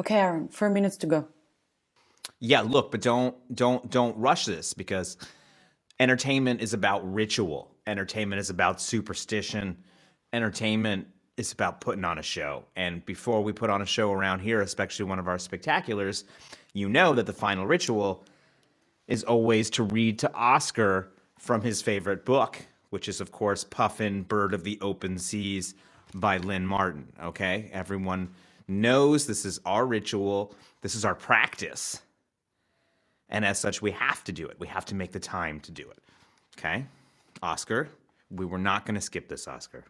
Okay, Aaron, 4 minutes to go. Yeah, look, but don't rush this, because entertainment is about ritual. Entertainment is about superstition. Entertainment is about putting on a show. And before we put on a show around here, especially one of our spectaculars, you know that the final ritual is always to read to Oscar from his favorite book, which is, of course, Puffin, Bird of the Open Seas by Lynn Martin, okay? Everyone knows this is our ritual. This is our practice. And as such, we have to do it. We have to make the time to do it, okay? Oscar, we were not going to skip this, Oscar.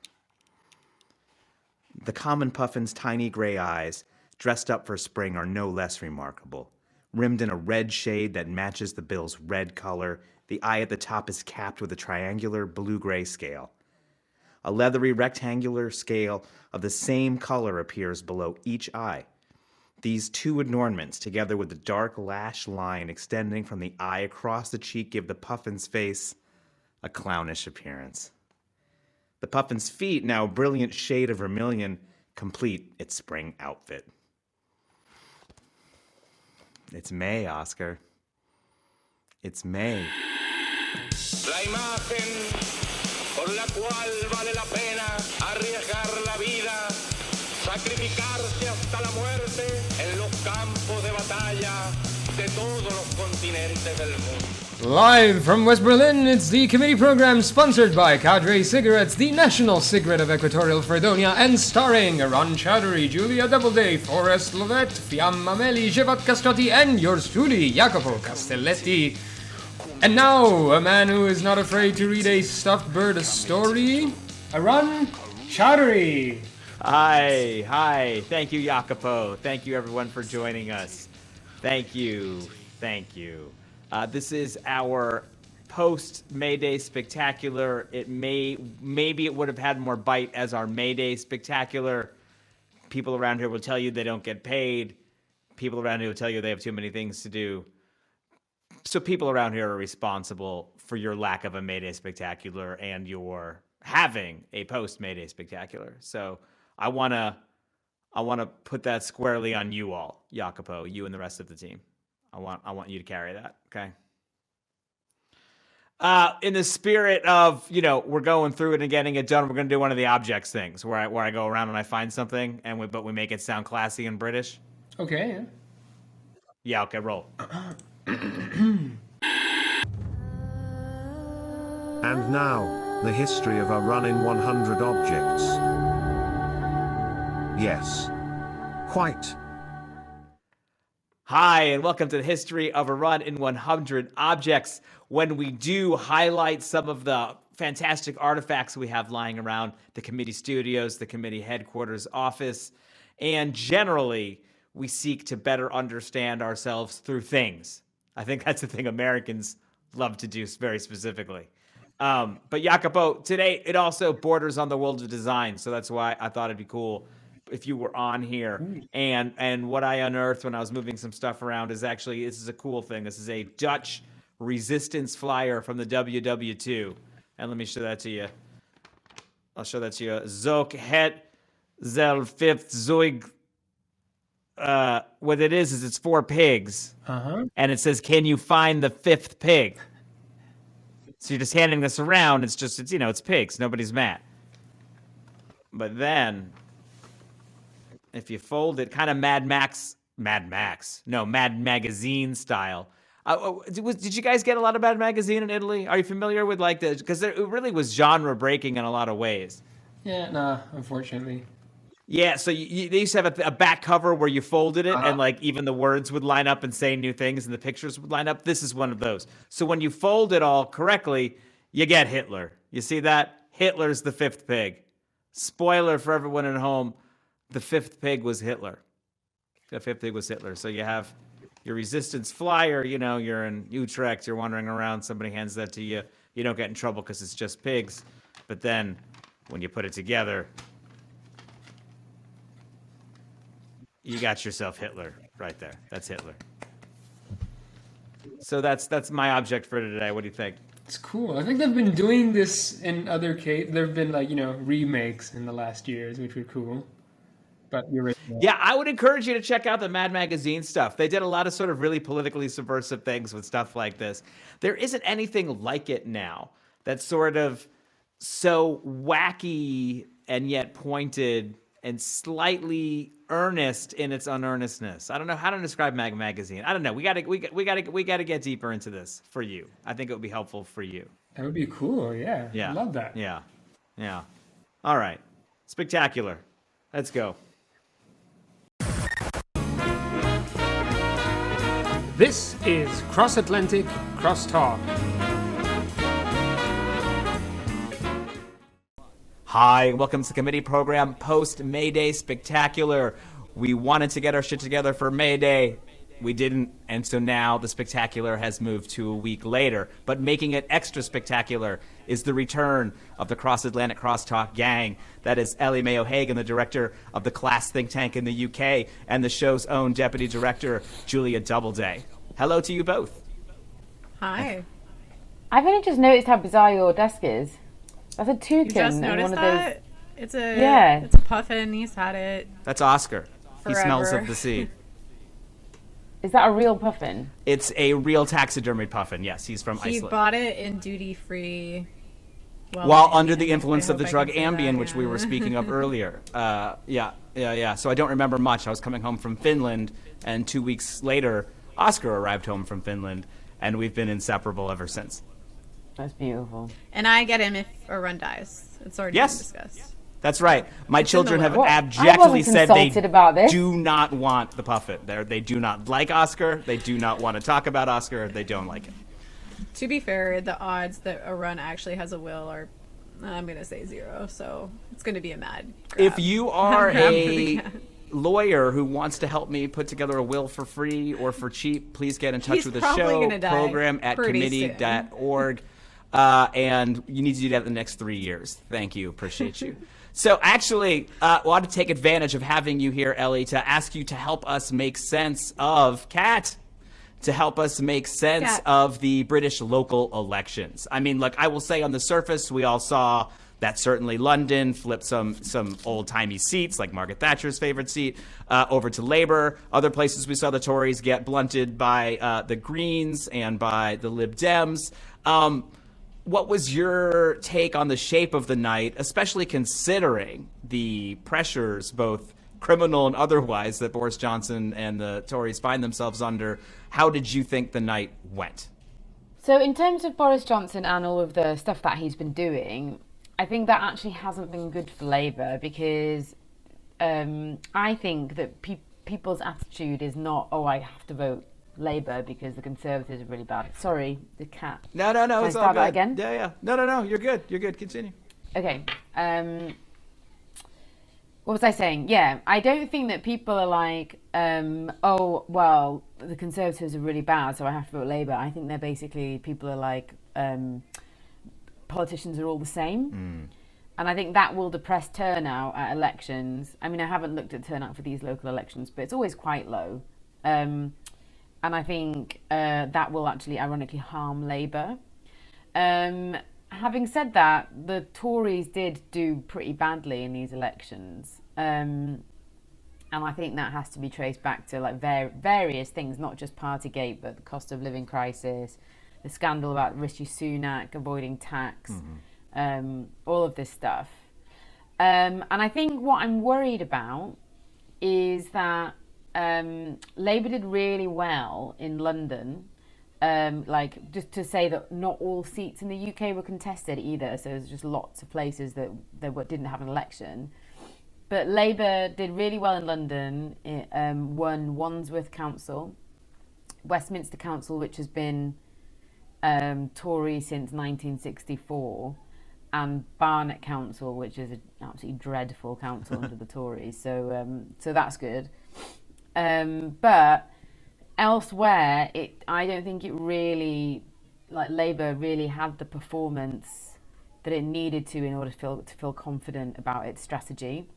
The common puffin's tiny gray eyes, dressed up for spring, are no less remarkable. Rimmed in a red shade that matches the bill's red color, the eye at the top is capped with a triangular blue-gray scale. A leathery rectangular scale of the same color appears below each eye. These two adornments, together with the dark lash line extending from the eye across the cheek, give the puffin's face a clownish appearance. The puffin's feet, now a brilliant shade of vermilion, complete its spring outfit. It's May, Oscar. It's May. La imagen por la cual vale la pena arriesgar la vida, sacrificarse hasta la muerte en los campos de batalla de todos los continentes del mundo. Live from West Berlin, it's the committee program sponsored by Cadre Cigarettes, the national cigarette of Equatorial Fredonia, and starring Arun Chowdhury, Julia Doubleday, Forrest, Lovette, Fiamma, Meli, Xhevat, Kastrati, and yours truly, Jacopo, Castelletti. And now, a man who is not afraid to read a stuffed bird a story, Arun Chowdhury. Hi. Thank you, Jacopo. Thank you, everyone, for joining us. Thank you. This is our post-Mayday spectacular. Maybe it would have had more bite as our Mayday spectacular. People around here will tell you they don't get paid. People around here will tell you they have too many things to do. So people around here are responsible for your lack of a Mayday spectacular and your having a post-Mayday spectacular. So I wanna put that squarely on you all, Jacopo, you and the rest of the team. I want you to carry that, okay? In the spirit of, we're going through it and getting it done, we're going to do one of the objects things where I go around and I find something but we make it sound classy and British. Okay, yeah. Yeah, okay, roll. And now, the history of a run in 100 objects. Yes. Quite. Hi, and welcome to the history of a run in 100 objects, when we do highlight some of the fantastic artifacts we have lying around the committee studios, the committee headquarters office, and generally, we seek to better understand ourselves through things. I think that's the thing Americans love to do very specifically. But Jacopo, today it also borders on the world of design, so that's why I thought it'd be cool if you were on here. And what I unearthed when I was moving some stuff around is actually, this is a cool thing. This is a Dutch resistance flyer from the WW2. And let me show that to you. I'll show that to you. Zoek het zel fifth zoig. What it is it's 4 pigs. And it says, can you find the 5th pig? So you're just handing this around. It's pigs. Nobody's mad. But then, if you fold it, kind of Mad Magazine style. Did you guys get a lot of Mad Magazine in Italy? Are you familiar with because it really was genre breaking in a lot of ways. Yeah, nah, unfortunately. Yeah, so they used to have a back cover where you folded it and even the words would line up and say new things and the pictures would line up. This is one of those. So when you fold it all correctly, you get Hitler. You see that? Hitler's the 5th pig. Spoiler for everyone at home, the 5th pig was Hitler. The 5th pig was Hitler. So you have your resistance flyer, you're in Utrecht, you're wandering around, somebody hands that to you. You don't get in trouble because it's just pigs. But then when you put it together, you got yourself Hitler right there. That's Hitler. So that's my object for today. What do you think? It's cool. I think they've been doing this in other cases. There have been remakes in the last years, which were cool. but the original. Yeah, I would encourage you to check out the Mad Magazine stuff. They did a lot of sort of really politically subversive things with stuff like this. There isn't anything like it now that's sort of so wacky and yet pointed and slightly earnest in its unearnestness. I don't know how to describe Mad Magazine. I don't know. We got to get deeper into this for you. I think it would be helpful for you. That would be cool. Yeah. Yeah. I love that. Yeah. Yeah. All right. Spectacular. Let's go. This is Cross Atlantic Crosstalk. Hi, welcome to the committee program post Mayday Spectacular. We wanted to get our shit together for Mayday. We didn't, and so now the spectacular has moved to a week later. But making it extra spectacular is the return of the Cross Atlantic Crosstalk gang. That is Ellie Mae O'Hagan, the director of the Class think tank in the UK, and the show's own deputy director, Julia Doubleday. Hello to you both. Hi. I've only just noticed how bizarre your desk is. That's a toucan. You just noticed one that? Of It's a Yeah. It's a puffin. He's had it. That's Oscar. He Forever. smells of the sea. Is that a real puffin? It's a real taxidermied puffin. Yes, he's from He Iceland. bought it in duty free. While under the influence of the drug Ambien, which we were speaking of earlier. Yeah. So I don't remember much. I was coming home from Finland, and 2 weeks later, Oscar arrived home from Finland, and we've been inseparable ever since. That's beautiful. And I get him if a run dies. It's already been discussed. That's right. My children have Well, I abjectly wasn't said they consulted about this. do not want the puffin. They do not like Oscar. They do not want to talk about Oscar. They don't like him. To be fair, the odds that a run actually has a will are, I'm going to say 0. So it's going to be a mad grab. If you are Grab for a the cat. lawyer who wants to help me put together a will for free or for cheap, please get in touch He's with the probably show gonna die program at pretty committee.org. And you need to do that in the next 3 years. Thank you. Appreciate you. So actually, I want to take advantage of having you here, Ellie, to ask you to help us make sense of to help us make sense of the British local elections. I mean, look, I will say on the surface, we all saw that certainly London flipped some old-timey seats, like Margaret Thatcher's favorite seat, over to Labour. Other places we saw the Tories get blunted by the Greens and by the Lib Dems. What was your take on the shape of the night, especially considering the pressures, both criminal and otherwise, that Boris Johnson and the Tories find themselves under? How did you think the night went? So in terms of Boris Johnson and all of the stuff that he's been doing, I think that actually hasn't been good for Labour, because I think that people's attitude is not, oh, I have to vote Labour because the Conservatives are really bad. Sorry, the cat. No, Can I it's all start good. that again? Yeah. No, you're good. Continue. Okay. What was I saying? Yeah, I don't think that people are like, oh, well, the Conservatives are really bad, so I have to vote Labour. I think they're basically, people are like, politicians are all the same. And I think that will depress turnout at elections. I mean, I haven't looked at turnout for these local elections, but it's always quite low. And I think that will actually ironically harm Labour. Having said that, the Tories did do pretty badly in these elections. And I think that has to be traced back to like various things, not just Partygate, but the cost of living crisis, the scandal about Rishi Sunak avoiding tax, all of this stuff. And I think what I'm worried about is that Labour did really well in London. Like, just to say that not all seats in the UK were contested either, so there's just lots of places that didn't have an election. But Labour did really well in London. It won Wandsworth Council, Westminster Council, which has been Tory since 1964, and Barnet Council, which is an absolutely dreadful council under the Tories. So that's good. But elsewhere, I don't think it really, like, Labour really had the performance that it needed to in order to feel confident about its strategy.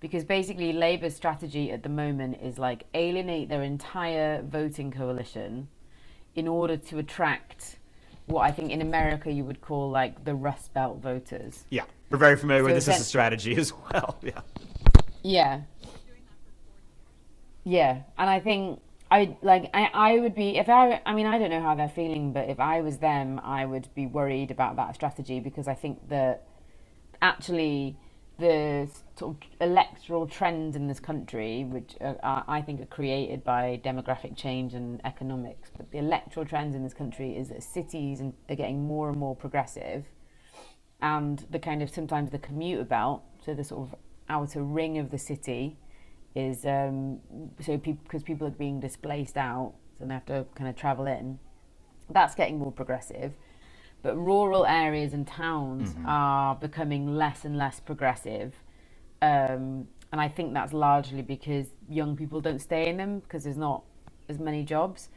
Because basically Labour's strategy at the moment is like alienate their entire voting coalition in order to attract what I think in America you would call like the Rust Belt voters. Yeah, we're very familiar with So this as a strategy as well. Yeah. Yeah, and I think I would be if I mean I don't know how they're feeling, but if I was them, I would be worried about that strategy, because I think that actually the sort of electoral trends in this country, which I think are created by demographic change and economics, but the electoral trends in this country is that cities are getting more and more progressive, and the kind of sometimes the commuter belt, so the sort of outer ring of the city, is because people are being displaced out, so they have to kind of travel in. That's getting more progressive, but rural areas and towns are becoming less and less progressive, and I think that's largely because young people don't stay in them because there's not as many jobs.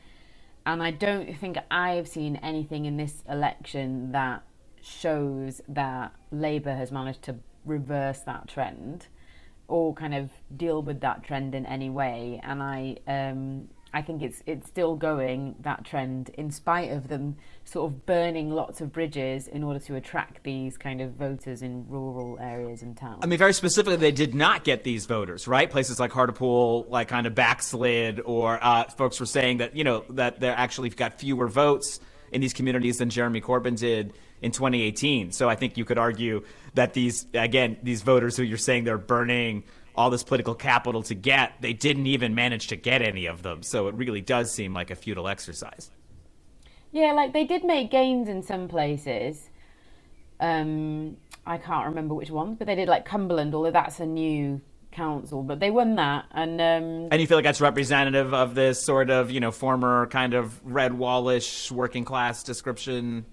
And I don't think I've seen anything in this election that shows that Labour has managed to reverse that trend or kind of deal with that trend in any way. And I think it's still going, that trend, in spite of them sort of burning lots of bridges in order to attract these kind of voters in rural areas and towns. I mean, very specifically, they did not get these voters, right? Places like Hartlepool, like kind of backslid, or folks were saying that, that they're actually got fewer votes in these communities than Jeremy Corbyn did in 2018. So I think you could argue that these voters who you're saying they're burning all this political capital to get, they didn't even manage to get any of them. So it really does seem like a futile exercise. Yeah, like they did make gains in some places. I can't remember which ones, but they did, like Cumberland, although that's a new council, but they won that. And you feel like that's representative of this sort of, former kind of red wallish working class description?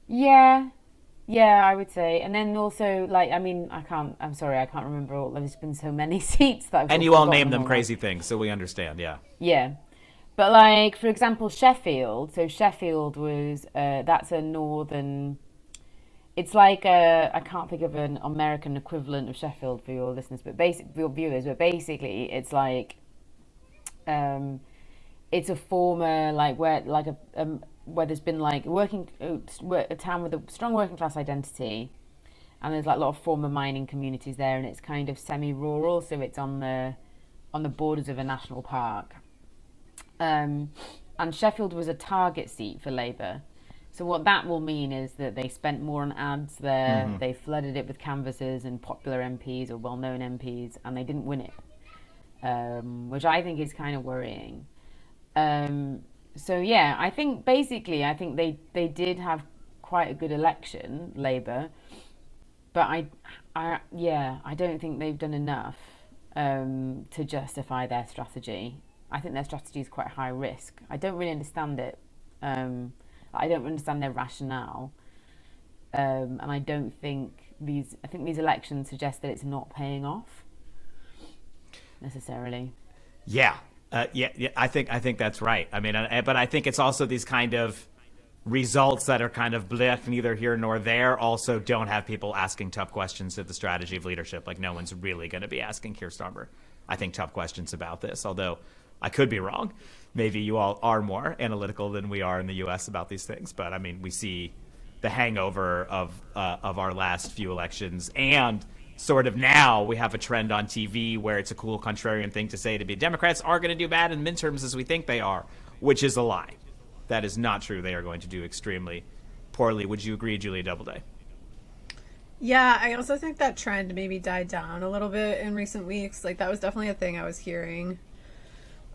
Yeah, I would say. And then also, I'm sorry, I can't remember all. There's been so many seats that I've And you all name them crazy things, so we understand, yeah. Yeah. But like, for example, Sheffield. So Sheffield was, that's a northern, it's like I can't think of an American equivalent of Sheffield for your listeners, but for your viewers, but basically it's like, it's a former, like, where there's been like a town with a strong working class identity, and there's like a lot of former mining communities there, and it's kind of semi-rural, so it's on the borders of a national park. And Sheffield was a target seat for Labour. So what that will mean is that they spent more on ads there, they flooded it with canvassers and popular MPs or well-known MPs, and they didn't win it, which I think is kind of worrying. So yeah, I think they did have quite a good election, Labour, but I don't think they've done enough to justify their strategy. I think their strategy is quite high risk. I don't really understand it. I don't understand their rationale, and I think these elections suggest that it's not paying off necessarily. Yeah. I think that's right. I mean, but I think it's also these kind of results that are kind of blech, neither here nor there, also don't have people asking tough questions of the strategy of leadership. Like, no one's really going to be asking Keir Starmer, I think, tough questions about this, although I could be wrong. Maybe you all are more analytical than we are in the U.S. about these things. But, I mean, we see the hangover of our last few elections, and sort of now we have a trend on TV where it's a cool contrarian thing to say to be Democrats are going to do bad in midterms as we think they are, which is a lie. That is not true. They are going to do extremely poorly. Would you agree, Julia Doubleday? Yeah, I also think that trend maybe died down a little bit in recent weeks. Like, that was definitely a thing I was hearing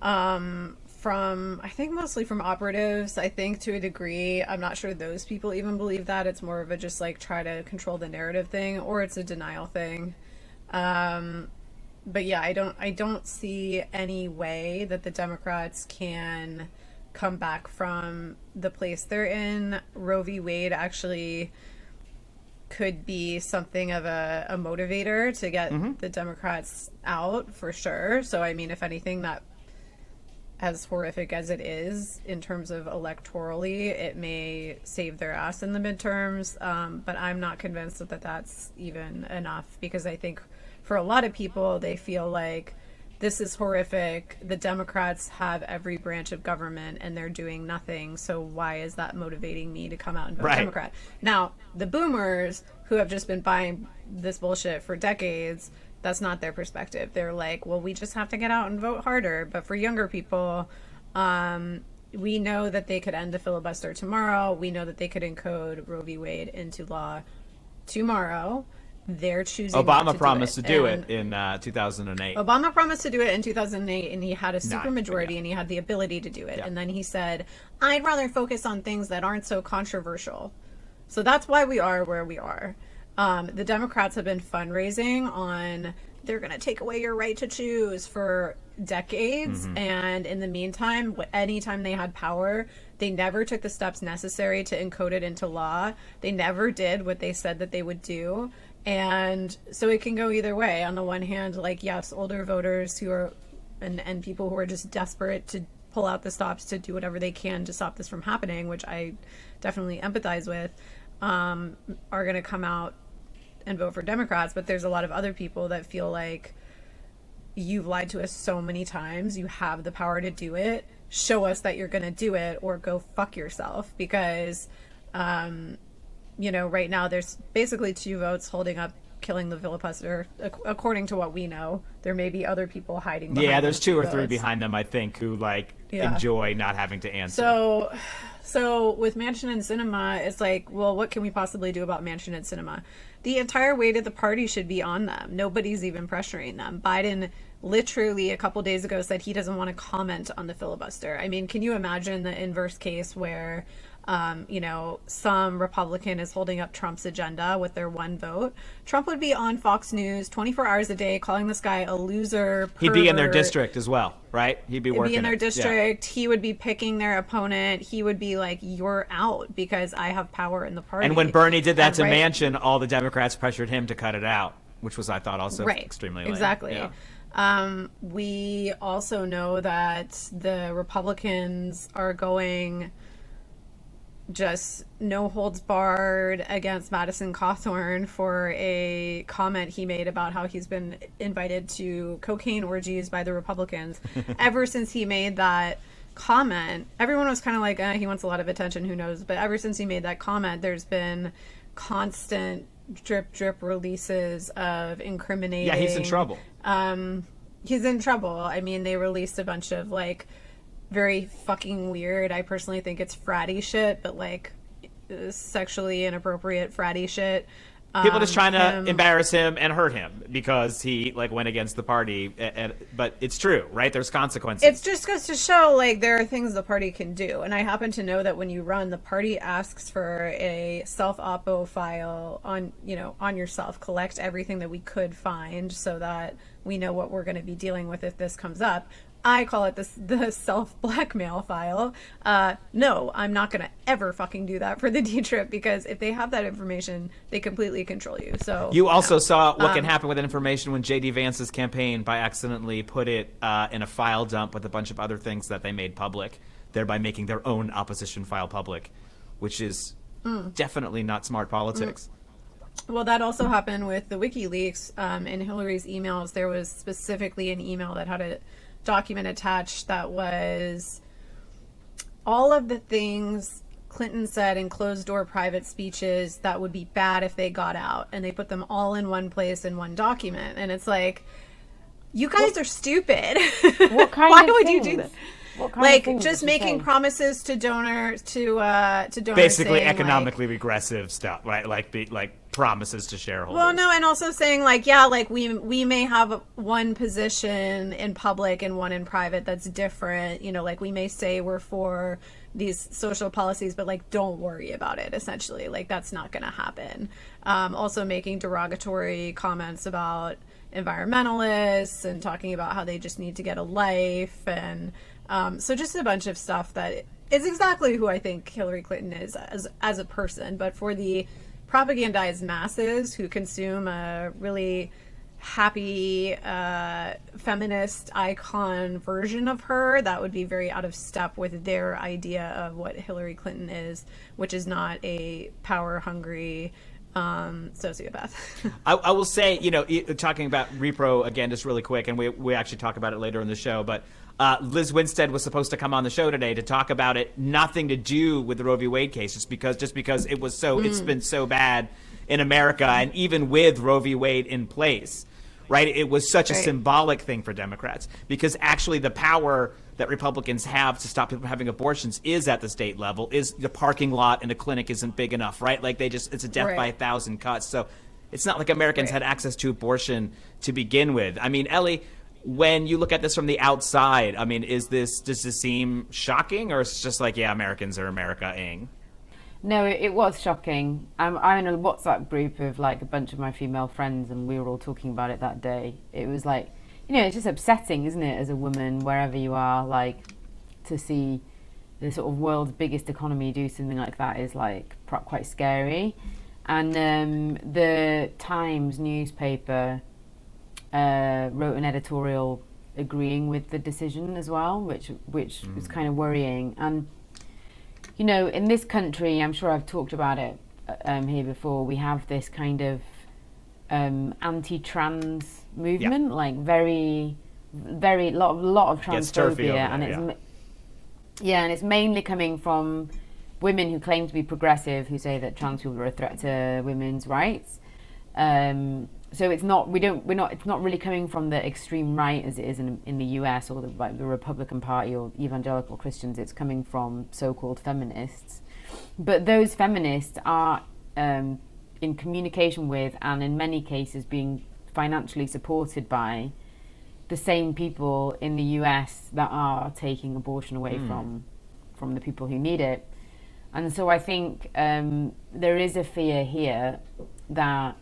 from, I think, mostly from operatives. I think to a degree, I'm not sure those people even believe that. It's more of a just like try to control the narrative thing, or it's a denial thing. But yeah, I don't see any way that the Democrats can come back from the place they're in. Roe v. Wade actually could be something of a motivator to get the Democrats out, for sure. So I mean, if anything, that, as horrific as it is in terms of electorally, it may save their ass in the midterms. But I'm not convinced that that's even enough, because I think for a lot of people, they feel like this is horrific. The Democrats have every branch of government and they're doing nothing. So why is that motivating me to come out and vote Democrat? Now, the boomers who have just been buying this bullshit for decades That's not their perspective. They're like, well, we just have to get out and vote harder. But for younger people, we know that they could end the filibuster tomorrow. We know that they could encode Roe v. Wade into law tomorrow. They're choosing. Obama promised to do it in 2008. Obama promised to do it in 2008, and he had a supermajority, yeah. and he had the ability to do it. Yeah. And then he said, I'd rather focus on things that aren't so controversial. So that's why we are where we are. The Democrats have been fundraising on they're going to take away your right to choose for decades. And in the meantime, anytime they had power, they never took the steps necessary to encode it into law. They never did what they said that they would do. And so it can go either way. On the one hand, like, yes, older voters who are and people who are just desperate to pull out the stops to do whatever they can to stop this from happening, which I definitely empathize with, are going to come out and vote for Democrats. But there's a lot of other people that feel like, you've lied to us so many times. You have the power to do it. Show us that you're going to do it, or go fuck yourself. Because, right now there's basically 2 votes holding up killing the filibuster, according to what we know. There may be other people hiding behind Yeah, there's 2 or 3 votes behind them, I think, who enjoy not having to answer. So with Manchin and Cinema, it's like, well, what can we possibly do about Manchin and Cinema? The entire weight of the party should be on them. Nobody's even pressuring them. Biden literally a couple days ago said he doesn't want to comment on the filibuster. I mean, can you imagine the inverse case where some Republican is holding up Trump's agenda with their 1 vote? Trump would be on Fox News 24 hours a day calling this guy a loser, pervert. He'd be in their district as well, right? He'd be working in their district. Yeah. He would be picking their opponent. He would be like, you're out because I have power in the party. And when Bernie did that to Manchin, all the Democrats pressured him to cut it out, which was, I thought, also extremely lame. Exactly. Yeah. We also know that the Republicans are going just no holds barred against Madison Cawthorn for a comment he made about how he's been invited to cocaine orgies by the Republicans. Ever since he made that comment, everyone was kind of like, he wants a lot of attention, who knows? But ever since he made that comment, there's been constant drip releases of incriminating. Yeah, he's in trouble. He's in trouble. I mean, they released a bunch of very fucking weird, I personally think it's fratty shit, but sexually inappropriate fratty shit. People just trying to embarrass him and hurt him because he went against the party. But it's true, right? There's consequences. It just goes to show there are things the party can do. And I happen to know that when you run, the party asks for a self-oppo file on yourself. Collect everything that we could find so that we know what we're going to be dealing with if this comes up. I call it the self-blackmail file. No, I'm not going to ever fucking do that for the D-Trip, because if they have that information, they completely control you. So you also saw what can happen with that information when J.D. Vance's campaign by accidentally put it in a file dump with a bunch of other things that they made public, thereby making their own opposition file public, which is definitely not smart politics. Well, that also happened with the WikiLeaks. In Hillary's emails, there was specifically an email that had a document attached that was all of the things Clinton said in closed-door private speeches that would be bad if they got out, and they put them all in one place in one document. And it's like, you guys are stupid. What kind Why of would things? you do that? What kind of things Just did you making say? promises to donors to donors, Basically, saying, economically regressive stuff, right? Like promises to shareholders. Well, no, and also saying we may have one position in public and one in private that's different. We may say we're for these social policies, but don't worry about it. Essentially, that's not going to happen. Also making derogatory comments about environmentalists and talking about how they just need to get a life, and so just a bunch of stuff that is exactly who I think Hillary Clinton is as a person. But for the propagandized masses who consume a really happy feminist icon version of her, that would be very out of step with their idea of what Hillary Clinton is, which is not a power-hungry sociopath. I will say, talking about repro again, just really quick, and we actually talk about it later in the show, but Liz Winstead was supposed to come on the show today to talk about it. Nothing to do with the Roe v. Wade case, just because it was it's been so bad in America, and even with Roe v. Wade in place, right? It was such a Right. symbolic thing for Democrats because actually the power that Republicans have to stop people from having abortions is at the state level, is the parking lot in a clinic isn't big enough, right? Like it's a death by Right. 1,000 cuts. So it's not like Americans had access to abortion to begin with. I mean, Ellie, when you look at this from the outside, I mean, does this seem shocking, or it's just like, yeah, Americans are America-ing? No, it was shocking. I'm in a WhatsApp group of like a bunch of my female friends, and we were all talking about it that day. It was like, it's just upsetting, isn't it, as a woman, wherever you are, like, to see the sort of world's biggest economy do something like that is like quite scary. And the Times newspaper wrote an editorial agreeing with the decision as well, which was kind of worrying. And in this country, I'm sure I've talked about it here before, we have this kind of anti-trans movement, like very lot of transphobia, and and it's mainly coming from women who claim to be progressive, who say that trans people are a threat to women's rights. So it's not really coming from the extreme right as it is in the US or the Republican Party or evangelical Christians. It's coming from so-called feminists, but those feminists are in communication with, and in many cases being financially supported by, the same people in the US that are taking abortion away from the people who need it. And so I think there is a fear here that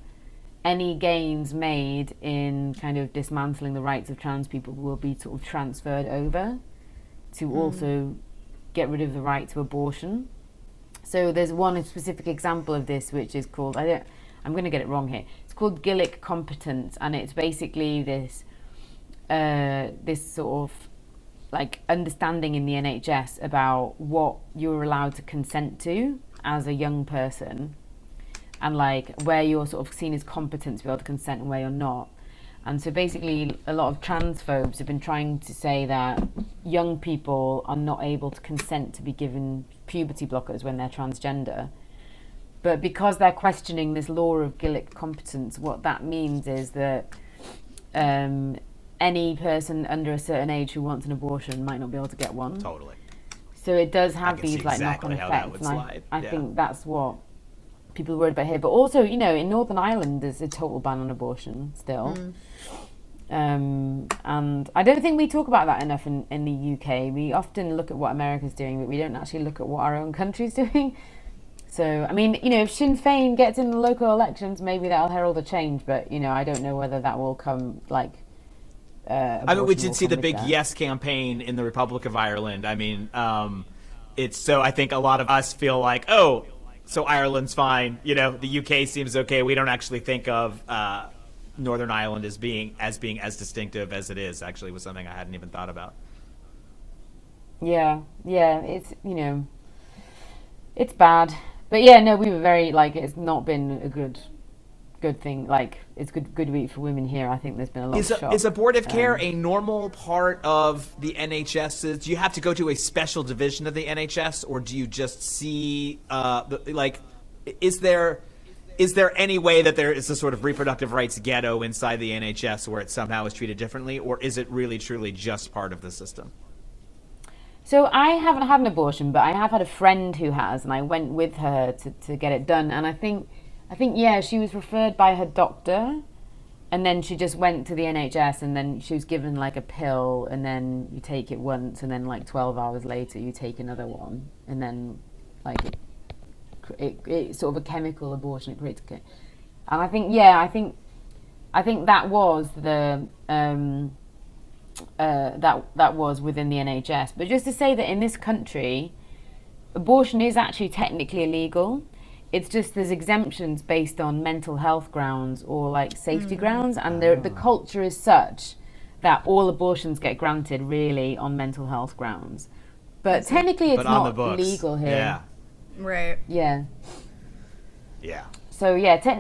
any gains made in kind of dismantling the rights of trans people will be sort of transferred over to also get rid of the right to abortion. So there's one specific example of this, which is called, I'm going to get it wrong here. It's called Gillick competence, and it's basically this sort of like understanding in the NHS about what you're allowed to consent to as a young person, and like where you're sort of seen as competent to be able to consent and where you're not. And so basically a lot of transphobes have been trying to say that young people are not able to consent to be given puberty blockers when they're transgender. But because they're questioning this law of Gillick competence, what that means is that any person under a certain age who wants an abortion might not be able to get one. Totally. So it does have these like exactly knock-on how that effects. would And slide. I think that's what people are worried about here. But also, in Northern Ireland, there's a total ban on abortion still. And I don't think we talk about that enough in the UK. We often look at what America's doing, but we don't actually look at what our own country's doing. So, I mean, if Sinn Féin gets in the local elections, maybe that'll herald a change. But, I don't know whether that will come, like... I mean, we did see the big yes campaign in the Republic of Ireland. I mean, so I think a lot of us feel like, oh, so Ireland's fine. The UK seems okay. We don't actually think of Northern Ireland as being as distinctive as it is. Actually, was something I hadn't even thought about. Yeah, it's it's bad, but we were very it's not been a good thing. Like it's good week for women here. I think there's been a lot of shock. Is abortive care a normal part of the NHS? Do you have to go to a special division of the NHS, or do you just see is there any way that there is a sort of reproductive rights ghetto inside the NHS where it somehow is treated differently, or is it really truly just part of the system? So I haven't had an abortion, but I have had a friend who has, and I went with her to get it done. And I think she was referred by her doctor, and then she just went to the NHS, and then she was given like a pill, and then you take it once, and then like 12 hours later you take another one, and then like it's sort of a chemical abortion. It creates, and I think that was the that was within the NHS. But just to say that in this country, abortion is actually technically illegal. It's just there's exemptions based on mental health grounds or like safety grounds, and the culture is such that all abortions get granted really on mental health grounds. But technically it's not legal here. Yeah. Right. Yeah. Yeah. So there's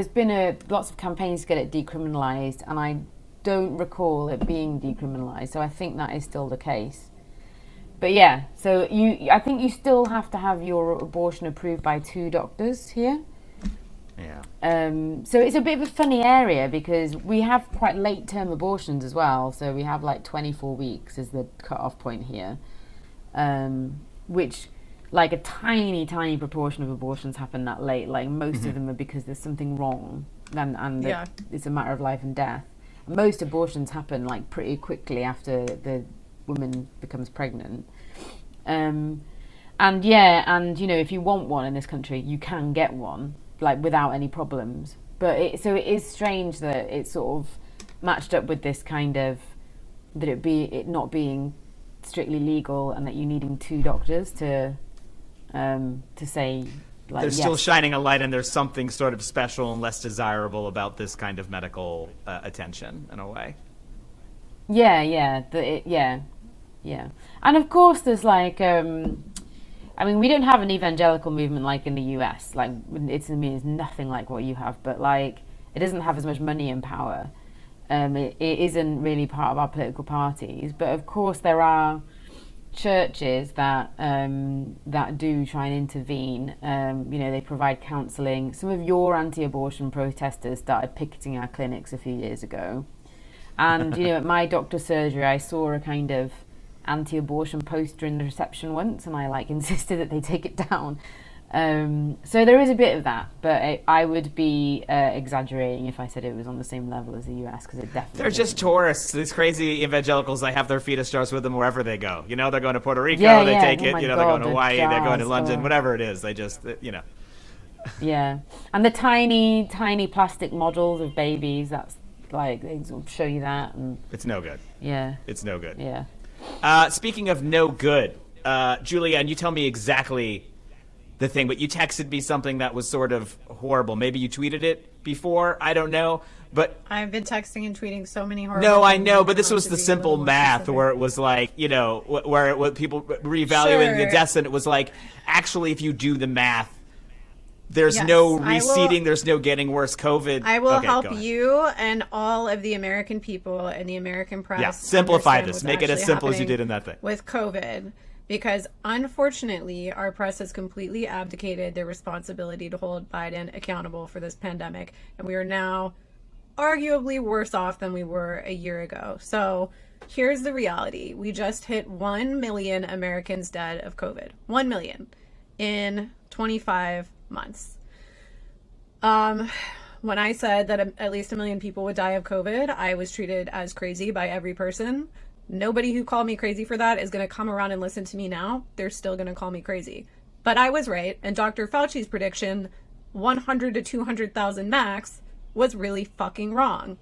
been lots of campaigns to get it decriminalised, and I don't recall it being decriminalised. So I think that is still the case. But I think you still have to have your abortion approved by 2 doctors here. Yeah. So it's a bit of a funny area because we have quite late term abortions as well. So we have like 24 weeks is the cut-off point here, which like a tiny proportion of abortions happen that late. Like most of them are because there's something wrong and it's a matter of life and death. Most abortions happen like pretty quickly after the woman becomes pregnant. And you know, if you want one in this country, you can get one, like without any problems. But it is strange that it's sort of matched up with this kind of that it not being strictly legal and that you needing 2 doctors to say like they're still shining a light, and there's something sort of special and less desirable about this kind of medical attention in a way. Yeah. And of course, there's like, I mean, we don't have an evangelical movement like in the US. Like, it's nothing like what you have, but like, it doesn't have as much money and power. It isn't really part of our political parties, but of course, there are churches that do try and intervene. You know, they provide counselling. Some of your anti-abortion protesters started picketing our clinics a few years ago. And, you know, at my doctor's surgery, I saw a kind of anti-abortion poster in the reception once, and I like insisted that they take it down. So there is a bit of that, but I would be exaggerating if I said it was on the same level as the US, because it definitely They're just tourists. These crazy evangelicals, they have their fetus jars with them wherever they go. You know, they're going to Puerto Rico, they take it. You know, they're going to Hawaii, they're going to London, whatever it is. They just, you know. Yeah, and the tiny plastic models of babies, that's like, they sort of show you that. And it's no good. Yeah. It's no good. Yeah. Speaking of no good, Julia, and you tell me exactly the thing, but you texted me something that was sort of horrible. Maybe you tweeted it before. I don't know. But I've been texting and tweeting so many horrible No, I things. know, but this want was to the be a simple little more math specific. where it was like, you know, where it was people reevaluating the Sure. deaths, and it was like, actually, if you do the math, there's Yes, no I will- receding, there's no getting worse COVID. I will Okay, help go ahead. you and all of the American people and the American press. Yeah, simplify understand this. what's Make it as actually simple as you happening did in that thing. with COVID, because unfortunately, our press has completely abdicated their responsibility to hold Biden accountable for this pandemic, and we are now arguably worse off than we were a year ago. So here's the reality. We just hit 1 million Americans dead of COVID. 1 million in 25 months. When I said that at least 1 million people would die of COVID, I was treated as crazy by every person. Nobody who called me crazy for that is going to come around and listen to me now. They're still going to call me crazy. But I was right, and Dr. Fauci's prediction, 100 to 200,000 max, was really fucking wrong.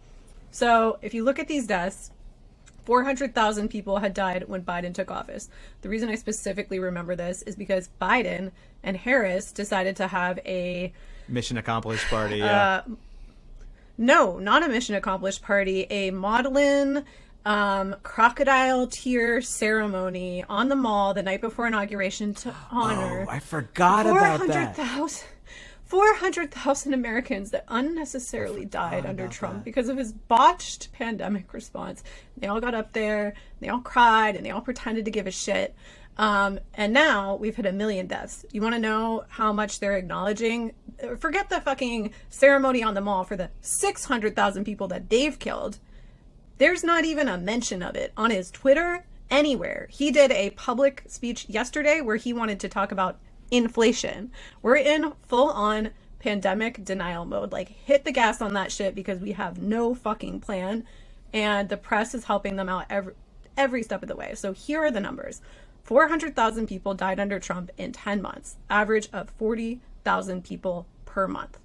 So if you look at these deaths, 400,000 people had died when Biden took office. The reason I specifically remember this is because Biden and Harris decided to have a Mission accomplished party, yeah. no, not a mission accomplished party, a maudlin crocodile tear ceremony on the mall the night before inauguration to honor I forgot about that. 400,000 Americans that unnecessarily died under Trump because of his botched pandemic response. They all got up there, they all cried, and they all pretended to give a shit. And now we've hit 1 million deaths. You want to know how much they're acknowledging? Forget the fucking ceremony on the mall for the 600,000 people that they've killed. There's not even a mention of it on his Twitter anywhere. He did a public speech yesterday where he wanted to talk about inflation. We're in full-on pandemic denial mode. Like, hit the gas on that shit because we have no fucking plan, and the press is helping them out every step of the way. So here are the numbers. 400,000 people died under Trump in 10 months, average of 40,000 people per month.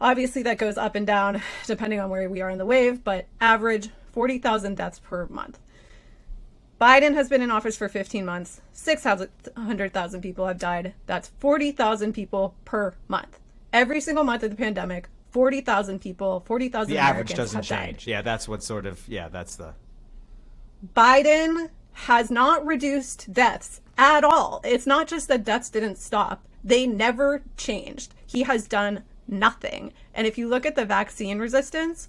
Obviously, that goes up and down depending on where we are in the wave, but average 40,000 deaths per month. Biden has been in office for 15 months. 600,000 people have died. That's 40,000 people per month. Every single month of the pandemic, 40,000 people, 40,000 The Americans average doesn't have died. change. Yeah, that's what sort of, that's the... Biden has not reduced deaths at all. It's not just that deaths didn't stop. They never changed. He has done nothing. And if you look at the vaccine resistance,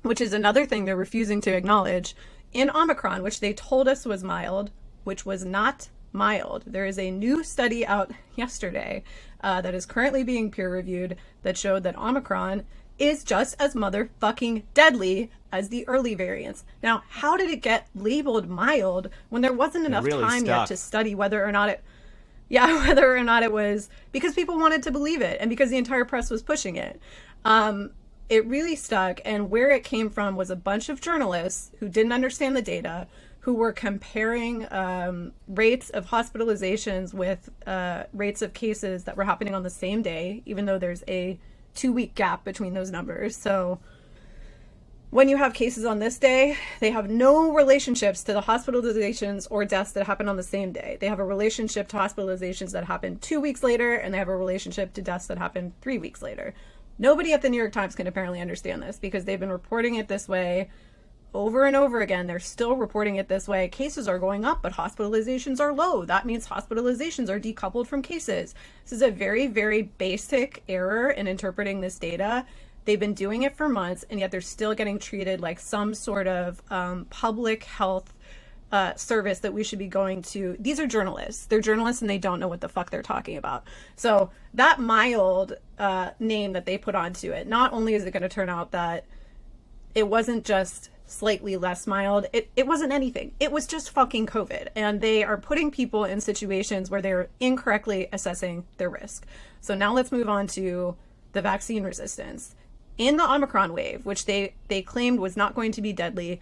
which is another thing they're refusing to acknowledge, in Omicron, which they told us was mild, which was not mild. There is a new study out yesterday that is currently being peer reviewed that showed that Omicron is just as motherfucking deadly as the early variants. Now, how did it get labeled mild when there wasn't enough really time stuck. yet to study whether or not it was, because people wanted to believe it and because the entire press was pushing it. It really stuck, and where it came from was a bunch of journalists who didn't understand the data, who were comparing rates of hospitalizations with rates of cases that were happening on the same day, even though there's a 2-week gap between those numbers. So when you have cases on this day, they have no relationships to the hospitalizations or deaths that happen on the same day. They have a relationship to hospitalizations that happen 2 weeks later, and they have a relationship to deaths that happen 3 weeks later. Nobody at the New York Times can apparently understand this because they've been reporting it this way over and over again. They're still reporting it this way. Cases are going up, but hospitalizations are low. That means hospitalizations are decoupled from cases. This is a very, very basic error in interpreting this data. They've been doing it for months, and yet they're still getting treated like some sort of public health service that we should be going to. These are journalists. They're journalists, and they don't know what the fuck they're talking about. So that mild name that they put onto it, not only is it going to turn out that it wasn't just slightly less mild, it wasn't anything. It was just fucking COVID. And they are putting people in situations where they're incorrectly assessing their risk. So now let's move on to the vaccine resistance. In the Omicron wave, which they claimed was not going to be deadly,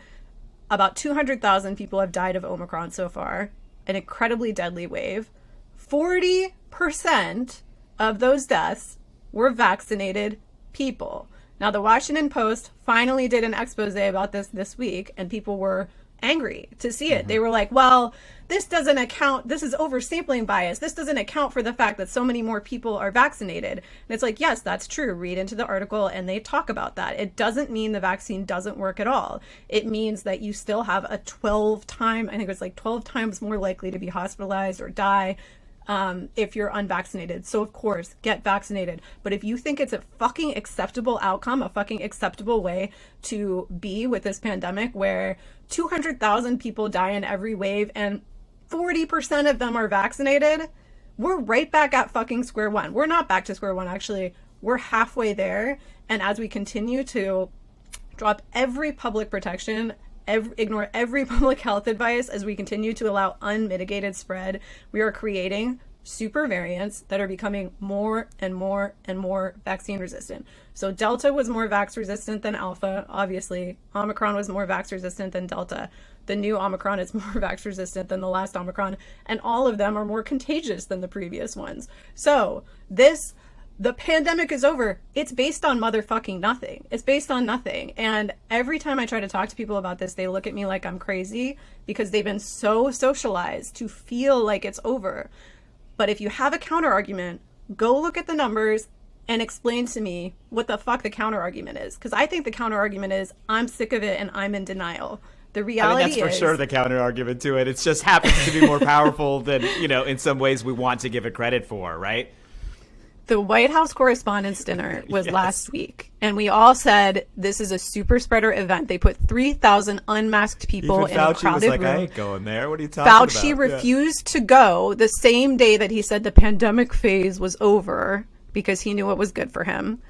about 200,000 people have died of Omicron so far, an incredibly deadly wave. 40% of those deaths were vaccinated people. Now, the Washington Post finally did an expose about this week, and people were angry to see it. They were like, well, this doesn't account, this is oversampling bias. This doesn't account for the fact that so many more people are vaccinated. And it's like, yes, that's true. Read into the article and they talk about that. It doesn't mean the vaccine doesn't work at all. It means that you still have a 12 times more likely to be hospitalized or die if you're unvaccinated. So of course, get vaccinated. But if you think it's a fucking acceptable outcome, a fucking acceptable way to be with this pandemic where 200,000 people die in every wave and 40% of them are vaccinated, we're right back at fucking square one. We're not back to square one, actually. We're halfway there. And as we continue to drop every public protection, ignore every public health advice, as we continue to allow unmitigated spread, we are creating super variants that are becoming more and more and more vaccine resistant. So Delta was more vax resistant than Alpha, obviously. Omicron was more vax resistant than Delta. The new Omicron is more vax resistant than the last Omicron, and all of them are more contagious than the previous ones. So the pandemic is over. It's based on motherfucking nothing. It's based on nothing. And every time I try to talk to people about this, they look at me like I'm crazy because they've been so socialized to feel like it's over. But if you have a counter argument, go look at the numbers and explain to me what the fuck the counter argument is. Because I think the counter argument is I'm sick of it and I'm in denial. The reality is, that's for sure the counter argument to it. It just happens to be more powerful than, in some ways we want to give it credit for, right? The White House Correspondents' Dinner was last week, and we all said this is a super spreader event. They put 3,000 unmasked people in a crowded room. I ain't going there. What are you talking about? Fauci refused to go the same day that he said the pandemic phase was over because he knew it was good for him.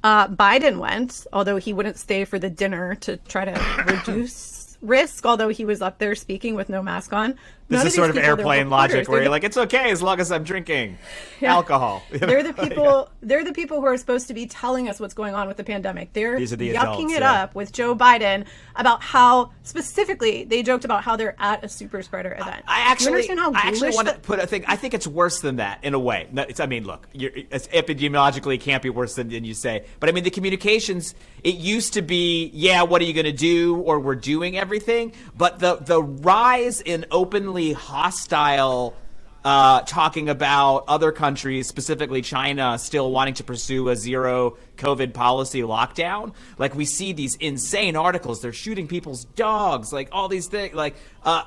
Biden went, although he wouldn't stay for the dinner to try to reduce risk, although he was up there speaking with no mask on. This is sort of airplane logic where you're like, it's okay as long as I'm drinking alcohol. They're the people. They're the people who are supposed to be telling us what's going on with the pandemic. They're yucking it up with Joe Biden about how specifically they joked about how they're at a super spreader event. I actually want to put a thing. I think it's worse than that in a way. Look, it's epidemiologically it can't be worse than you say. But I mean, the communications. It used to be, what are you going to do? Or we're doing everything. But the rise in openly hostile talking about other countries, specifically China, still wanting to pursue a zero COVID policy lockdown. Like, we see these insane articles. They're shooting people's dogs, like all these things. Like,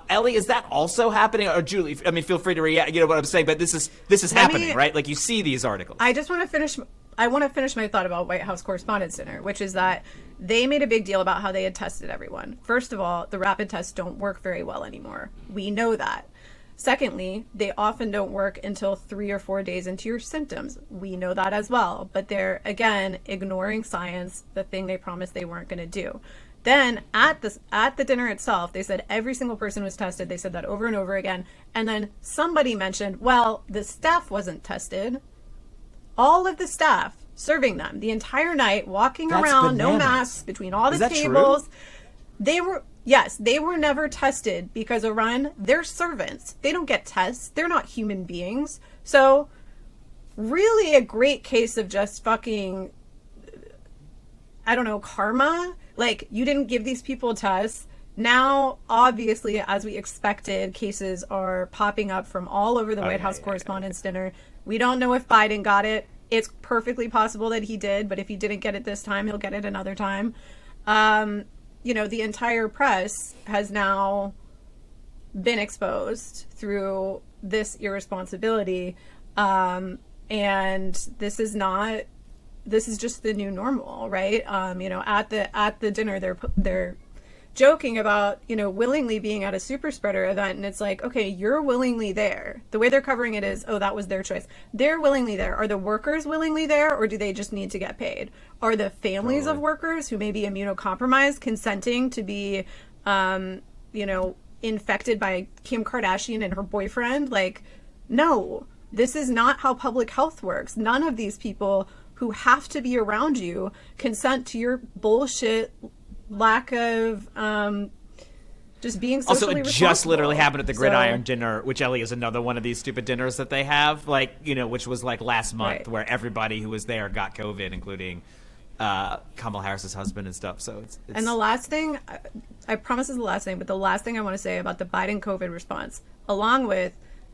Ellie, is that also happening? Or Julie, I mean, feel free to react. You know what I'm saying? But this is happening, right? Like, you see these articles. I just want to finish. I want to finish my thought about White House Correspondents' Dinner, which is that they made a big deal about how they had tested everyone. First of all, the rapid tests don't work very well anymore. We know that. Secondly, they often don't work until 3 or 4 days into your symptoms. We know that as well. But they're, again, ignoring science, the thing they promised they weren't going to do. Then at the dinner itself, they said every single person was tested. They said that over and over again. And then somebody mentioned, well, the staff wasn't tested. All of the staff serving them the entire night, walking around, no masks between all the tables. True? They were never tested because, Arun, they're servants. They don't get tests. They're not human beings. So really a great case of just fucking, I don't know, karma. Like, you didn't give these people tests. Now, obviously, as we expected, cases are popping up from all over the White House Correspondents' Dinner. We don't know if Biden got it. It's perfectly possible that he did, but if he didn't get it this time, he'll get it another time. The entire press has now been exposed through this irresponsibility. And this is just the new normal, right? At the dinner, they're joking about, willingly being at a super spreader event. And it's like, okay, you're willingly there. The way they're covering it is, oh, that was their choice. They're willingly there. Are the workers willingly there, or do they just need to get paid? Are the families of workers who may be immunocompromised consenting to be, infected by Kim Kardashian and her boyfriend? Like, no, this is not how public health works. None of these people who have to be around you consent to your bullshit lack of just being socially responsible. Also, it just literally happened at the Gridiron dinner, which, Ellie, is another one of these stupid dinners that they have, which was like last month, where everybody who was there got COVID, including Kamala Harris's husband and stuff. So it's... And the last thing, I promise is the last thing, but the last thing I want to say about the Biden COVID response, along with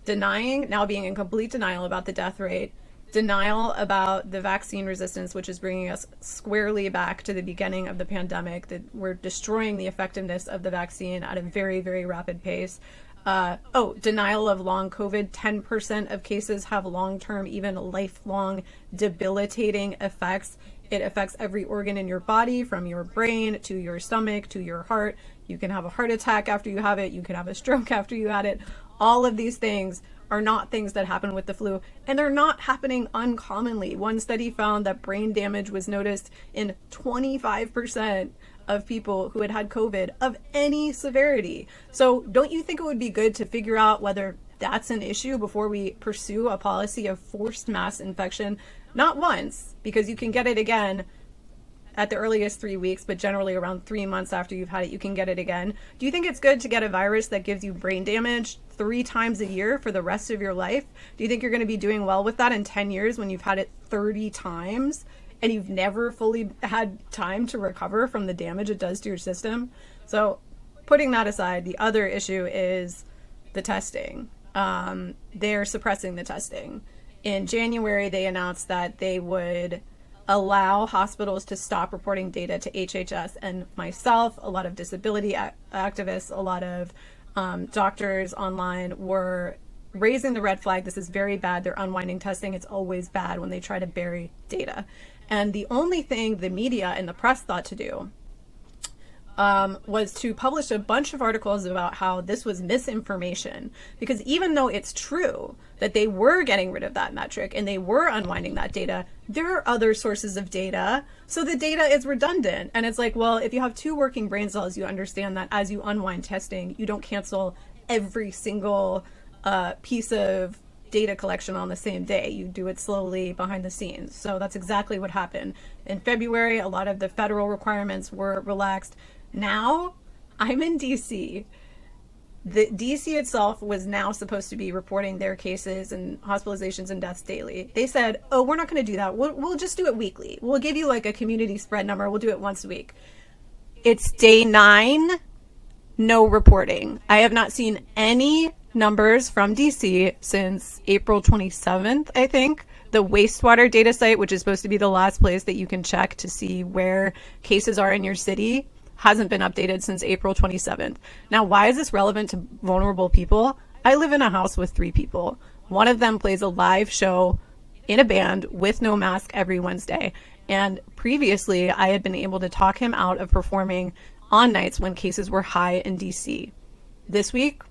now being in complete denial about the death rate, denial about the vaccine resistance, which is bringing us squarely back to the beginning of the pandemic, that we're destroying the effectiveness of the vaccine at a very, very rapid pace. Denial of long COVID. 10% of cases have long-term, even lifelong, debilitating effects. It affects every organ in your body, from your brain to your stomach to your heart. You can have a heart attack after you have it. You can have a stroke after you had it. All of these things are not things that happen with the flu, and they're not happening uncommonly. One study found that brain damage was noticed in 25% of people who had COVID of any severity. So don't you think it would be good to figure out whether that's an issue before we pursue a policy of forced mass infection? Not once, because you can get it again at the earliest 3 weeks, but generally around 3 months after you've had it, you can get it again. Do you think it's good to get a virus that gives you brain damage 3 times a year for the rest of your life? Do you think you're going to be doing well with that in 10 years when you've had it 30 times and you've never fully had time to recover from the damage it does to your system? So putting that aside, the other issue is the testing. They're suppressing the testing. In January, they announced that they would allow hospitals to stop reporting data to HHS, and myself, a lot of disability activists, a lot of doctors online were raising the red flag. This is very bad. They're unwinding testing. It's always bad when they try to bury data. And the only thing the media and the press thought to do was to publish a bunch of articles about how this was misinformation, because even though it's true that they were getting rid of that metric and they were unwinding that data, there are other sources of data, so the data is redundant. And it's like, well, if you have 2 working brain cells, you understand that as you unwind testing, you don't cancel every single piece of data collection on the same day. You do it slowly behind the scenes. So that's exactly what happened. In February, a lot of the federal requirements were relaxed. Now, I'm in DC. The DC itself was now supposed to be reporting their cases and hospitalizations and deaths daily. They said, oh, we're not going to do that. We'll just do it weekly. We'll give you like a community spread number. We'll do it once a week. It's day 9, no reporting. I have not seen any numbers from DC since April 27th, I think. The wastewater data site, which is supposed to be the last place that you can check to see where cases are in your city, hasn't been updated since April 27th. Now, why is this relevant to vulnerable people? I live in a house with 3 people. One of them plays a live show in a band with no mask every Wednesday. And previously, I had been able to talk him out of performing on nights when cases were high in DC. This week,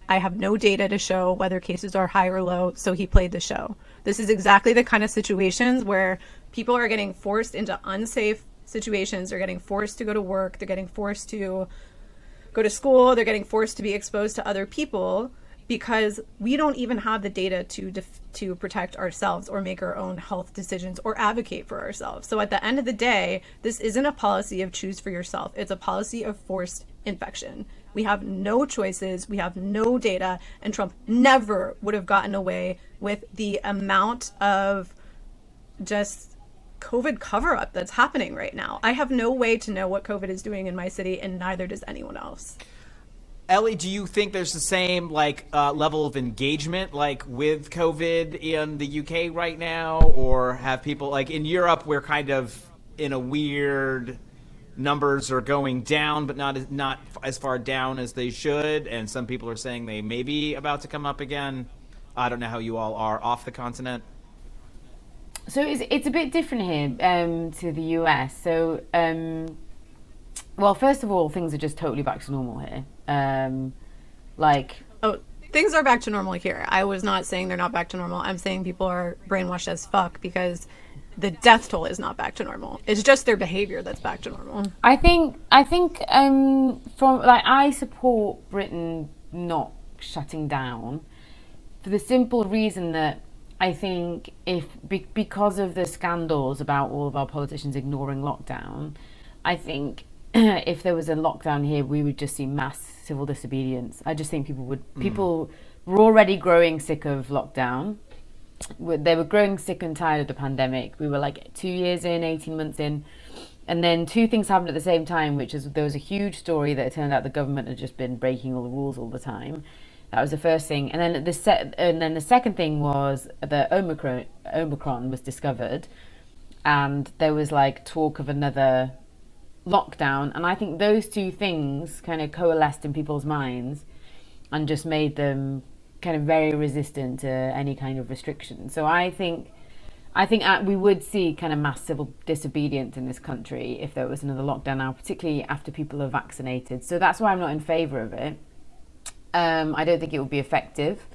I have no data to show whether cases are high or low, so he played the show. This is exactly the kind of situations where people are getting forced into unsafe situations. They're getting forced to go to work. They're getting forced to go to school. They're getting forced to be exposed to other people because we don't even have the data to protect ourselves or make our own health decisions or advocate for ourselves. So at the end of the day, this isn't a policy of choose for yourself. It's a policy of forced infection. We have no choices. We have no data. And Trump never would have gotten away with the amount of just COVID cover-up that's happening right now. I have no way to know what COVID is doing in my city, and neither does anyone else. Ellie, do you think there's the same level of engagement with COVID in the UK right now, or have people in Europe we're kind of in a weird numbers are going down, but not as far down as they should, and some people are saying they may be about to come up again. I don't know how you all are off the continent. So it's a bit different here to the US. So, well, first of all, things are just totally back to normal here. Things are back to normal here. I was not saying they're not back to normal. I'm saying people are brainwashed as fuck because the death toll is not back to normal. It's just their behavior that's back to normal. I think I support Britain not shutting down for the simple reason that I think because of the scandals about all of our politicians ignoring lockdown, I think if there was a lockdown here, we would just see mass civil disobedience. I just think people were already growing sick of lockdown. They were growing sick and tired of the pandemic. We were 2 years in, 18 months in, and then two things happened at the same time, which is there was a huge story that it turned out the government had just been breaking all the rules all the time. That was the first thing, and then the second thing was that Omicron was discovered, and there was talk of another lockdown, and I think those two things kind of coalesced in people's minds and just made them kind of very resistant to any kind of restriction. So I think we would see kind of mass civil disobedience in this country if there was another lockdown now, particularly after people are vaccinated. So that's why I'm not in favour of it. I don't think it would be effective.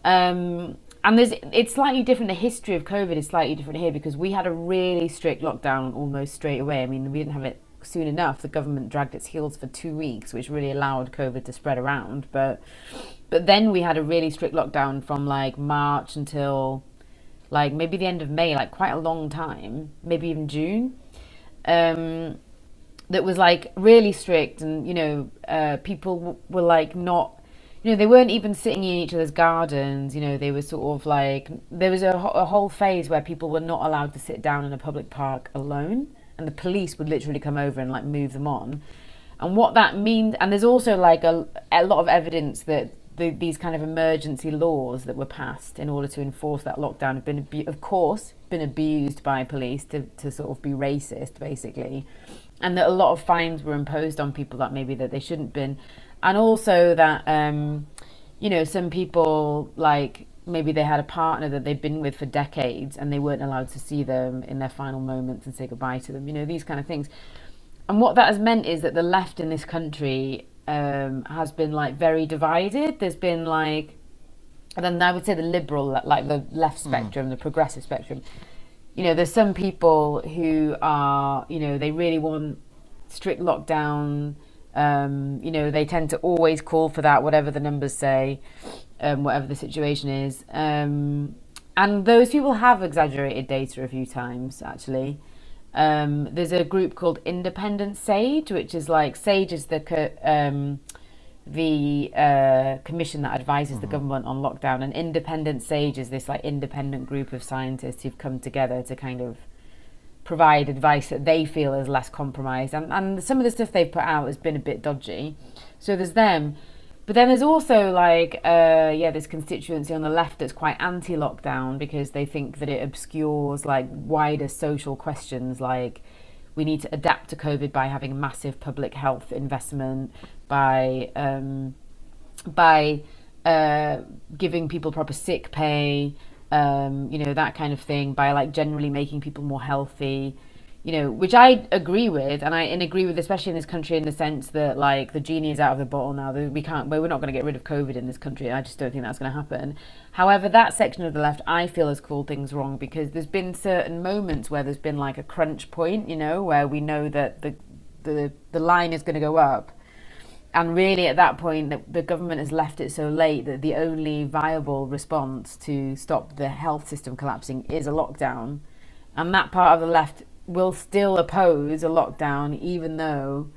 And it's slightly different. The history of COVID is slightly different here because we had a really strict lockdown almost straight away. I mean, we didn't have it soon enough. The government dragged its heels for 2 weeks, which really allowed COVID to spread around. But then we had a really strict lockdown from March until maybe the end of May, quite a long time, maybe even June. That was really strict, and people were not, they weren't even sitting in each other's gardens. They were sort of there was a whole phase where people were not allowed to sit down in a public park alone, and the police would literally come over and move them on. And what that means, and there's also a lot of evidence that these kind of emergency laws that were passed in order to enforce that lockdown have been, of course, abused by police to sort of be racist, basically. And that a lot of fines were imposed on people that they shouldn't have been. And also that, some people, maybe they had a partner that they'd been with for decades and they weren't allowed to see them in their final moments and say goodbye to them, these kind of things. And what that has meant is that the left in this country has been, very divided. There's been, and then I would say the liberal, the left spectrum, the progressive spectrum. There's some people who are, they really want strict lockdown. They tend to always call for that, whatever the numbers say, whatever the situation is. And those people have exaggerated data a few times, actually. There's a group called Independent Sage, which is Sage is the commission that advises the government on lockdown, and Independent Sage is this independent group of scientists who've come together to kind of provide advice that they feel is less compromised, and some of the stuff they've put out has been a bit dodgy. So there's them, but then there's also this constituency on the left that's quite anti-lockdown because they think that it obscures wider social questions, we need to adapt to COVID by having a massive public health investment, by giving people proper sick pay, that kind of thing, by generally making people more healthy, which I agree with, and I agree with, especially in this country, in the sense that like the genie is out of the bottle now. We're not going to get rid of COVID in this country. I just don't think that's going to happen. However, that section of the left, I feel, has called things wrong, because there's been certain moments where there's been like a crunch point, where we know that the line is going to go up. And really, at that point, the government has left it so late that the only viable response to stop the health system collapsing is a lockdown. And that part of the left will still oppose a lockdown, even though,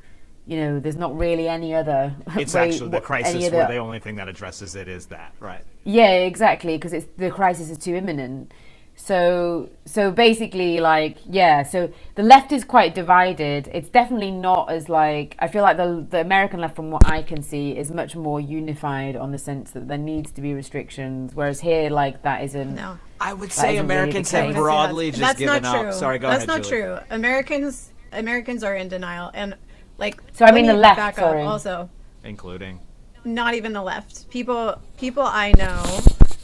there's not really any other It's way, actually the crisis where the only thing that addresses it is that, right? Yeah, exactly, because the crisis is too imminent. So basically, so the left is quite divided. It's definitely not as I feel like the American left, from what I can see, is much more unified on the sense that there needs to be restrictions, whereas here, that isn't. No. I would say Americans have broadly just given up. Sorry, go ahead, That's not Julie. true. Americans are in denial, and So I mean the left, back sorry. up also. Including. Not even the left. People I know,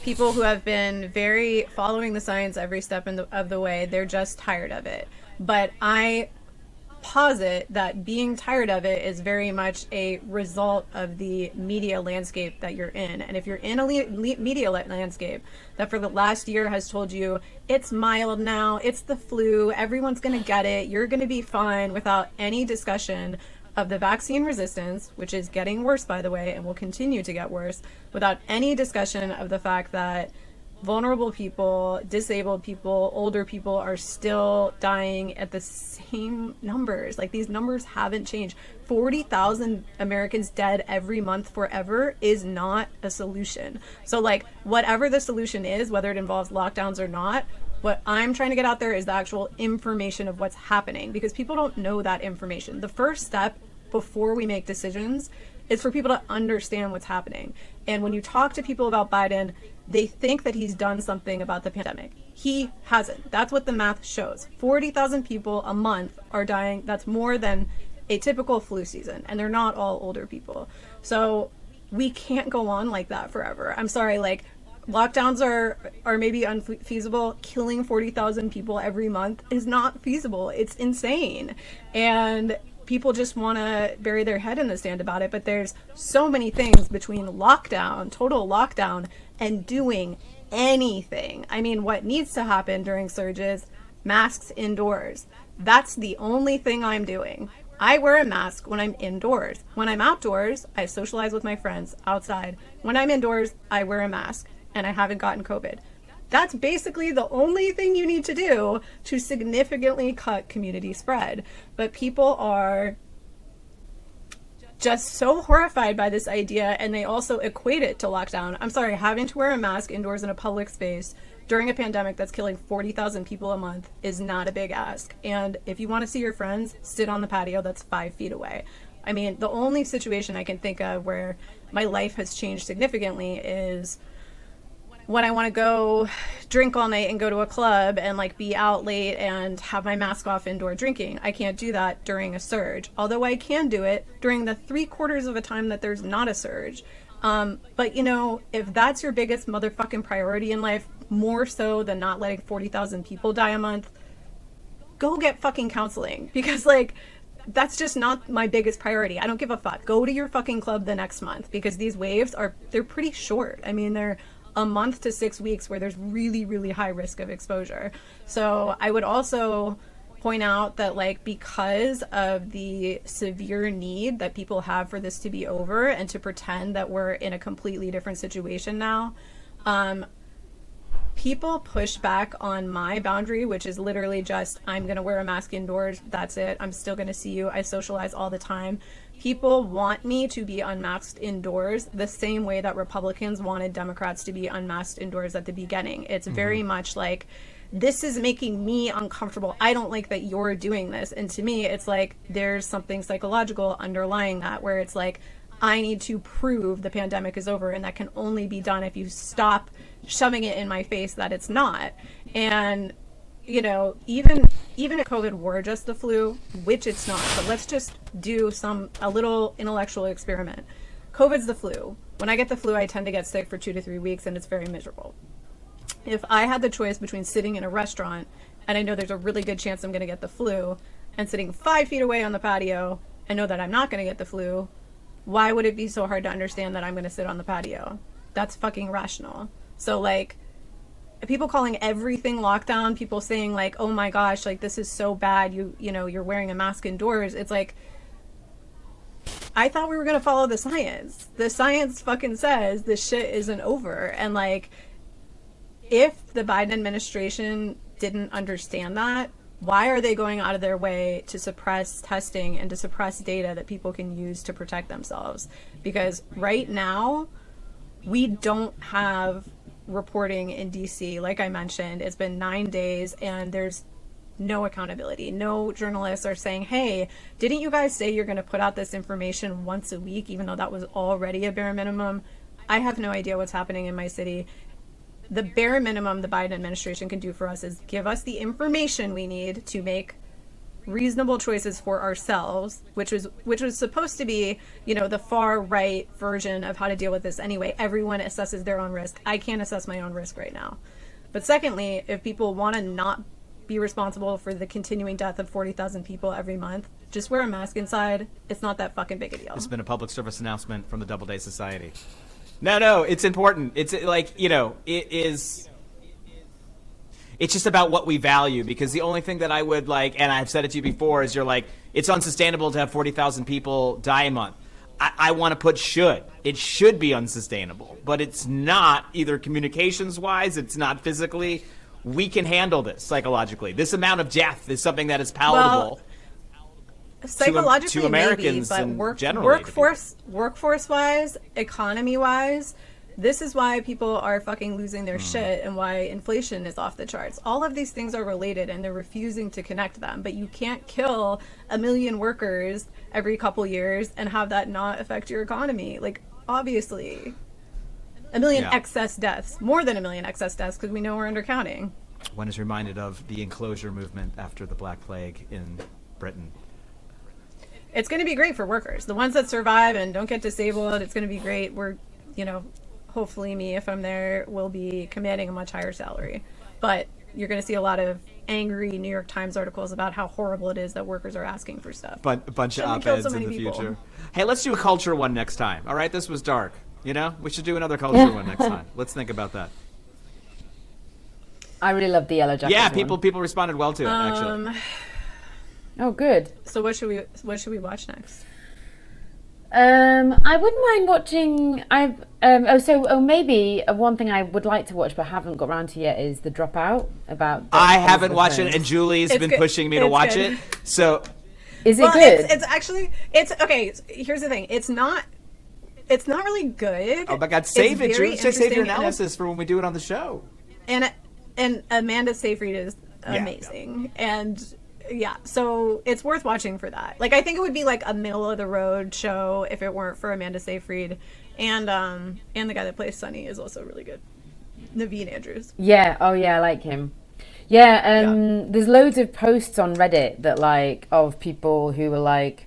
people who have been very following the science every step of the way, they're just tired of it. But I posit that being tired of it is very much a result of the media landscape that you're in. And if you're in a media landscape that for the last year has told you it's mild now, it's the flu, everyone's going to get it, you're going to be fine, without any discussion of the vaccine resistance, which is getting worse, by the way, and will continue to get worse, without any discussion of the fact that vulnerable people, disabled people, older people are still dying at the same numbers. These numbers haven't changed. 40,000 Americans dead every month forever is not a solution. So whatever the solution is, whether it involves lockdowns or not, what I'm trying to get out there is the actual information of what's happening, because people don't know that information. The first step before we make decisions is for people to understand what's happening. And when you talk to people about Biden, they think that he's done something about the pandemic. He hasn't. That's what the math shows. 40,000 people a month are dying. That's more than a typical flu season, and they're not all older people. So we can't go on like that forever. I'm sorry, lockdowns are maybe unfeasible. Killing 40,000 people every month is not feasible. It's insane. And people just want to bury their head in the sand about it. But there's so many things between lockdown, total lockdown, and doing anything. I mean, what needs to happen during surges, masks indoors. That's the only thing I'm doing. I wear a mask when I'm indoors. When I'm outdoors, I socialize with my friends outside. When I'm indoors, I wear a mask, and I haven't gotten COVID. That's basically the only thing you need to do to significantly cut community spread. But people are just so horrified by this idea, and they also equate it to lockdown. I'm sorry, having to wear a mask indoors in a public space during a pandemic that's killing 40,000 people a month is not a big ask. And if you want to see your friends, sit on the patio that's 5 feet away. I mean, the only situation I can think of where my life has changed significantly is when I want to go drink all night and go to a club and be out late and have my mask off indoor drinking. I can't do that during a surge, although I can do it during the 3/4 of the time that there's not a surge. But if that's your biggest motherfucking priority in life, more so than not letting 40,000 people die a month, go get fucking counseling, because that's just not my biggest priority. I don't give a fuck. Go to your fucking club the next month, because these waves they're pretty short. I mean, they're a month to 6 weeks where there's really, really high risk of exposure. So I would also point out that because of the severe need that people have for this to be over and to pretend that we're in a completely different situation now, people push back on my boundary, which is literally just, I'm going to wear a mask indoors. That's it. I'm still going to see you. I socialize all the time. People want me to be unmasked indoors the same way that Republicans wanted Democrats to be unmasked indoors at the beginning. It's very much this is making me uncomfortable. I don't like that you're doing this. And to me, it's there's something psychological underlying that, where it's I need to prove the pandemic is over, and that can only be done if you stop shoving it in my face that it's not. And even if COVID were just the flu, which it's not, but let's just do a little intellectual experiment. COVID's the flu. When I get the flu, I tend to get sick for 2 to 3 weeks, and it's very miserable. If I had the choice between sitting in a restaurant and I know there's a really good chance I'm going to get the flu, and sitting 5 feet away on the patio, I know that I'm not going to get the flu, why would it be so hard to understand that I'm going to sit on the patio? That's fucking rational. So, like, people calling everything lockdown, people saying, like, oh my gosh, like, this is so bad, you know, you're wearing a mask indoors. It's like, I thought we were going to follow the science. The science fucking says this shit isn't over. And, like, if the Biden administration didn't understand that, why are they going out of their way to suppress testing and to suppress data that people can use to protect themselves? Because right now, we don't have reporting in DC. Like I mentioned, it's been 9 days and there's no accountability. No journalists are saying, hey, didn't you guys say you're going to put out this information once a week, even though that was already a bare minimum? I have no idea what's happening in my city. The bare minimum the Biden administration can do for us is give us the information we need to make reasonable choices for ourselves, which was supposed to be, you know, the far right version of how to deal with this anyway. Everyone assesses their own risk. I can't assess my own risk right now. But secondly, if people want to not be responsible for the continuing death of 40,000 people every month, just wear a mask inside. It's not that fucking big a deal. It's been a public service announcement from the Doubleday Society. No, it's important. It's like, you know, it's just about what we value, because the only thing that I would like, and I've said it to you before, is you're like, it's unsustainable to have 40,000 people die a month. I want to put should. It should be unsustainable, but it's not, either communications-wise, it's not physically. We can handle this psychologically. This amount of death is something that is palatable. Psychologically, to Americans, maybe, and but generally workforce-wise, economy-wise, this is why people are fucking losing their shit and why inflation is off the charts. All of these things are related and they're refusing to connect them. But you can't kill 1 million workers every couple years and have that not affect your economy. Like, obviously. 1 million excess deaths. More than 1 million excess deaths, because we know we're undercounting. One is reminded of the enclosure movement after the Black Plague in Britain. It's going to be great for workers. The ones that survive and don't get disabled, it's going to be great. We're, you know, hopefully me, if I'm there, will be commanding a much higher salary. But you're going to see a lot of angry New York Times articles about how horrible it is that workers are asking for stuff. But a bunch of op-eds in the future. Hey, let's do a culture one next time. All right, this was dark. You know, we should do another culture one next time. Let's think about that. I really love the yellow jacket. Yeah, people responded well to it, actually. Oh, good. So what should we watch next? I wouldn't mind watching. Maybe one thing I would like to watch but haven't got around to yet is The Dropout. I haven't watched it, and Julie's been pushing me to watch it. So, is it good? It's okay. Here's the thing. It's not really good. Oh my God! Save it, Julie. Save your analysis for when we do it on the show. And Amanda Seyfried is amazing, and. Yeah, so it's worth watching for that. Like, I think it would be like a middle of the road show if it weren't for Amanda Seyfried, and the guy that plays Sonny is also really good, Naveen Andrews. Yeah, oh yeah, I like him. Yeah, there's loads of posts on Reddit that like of people who are like,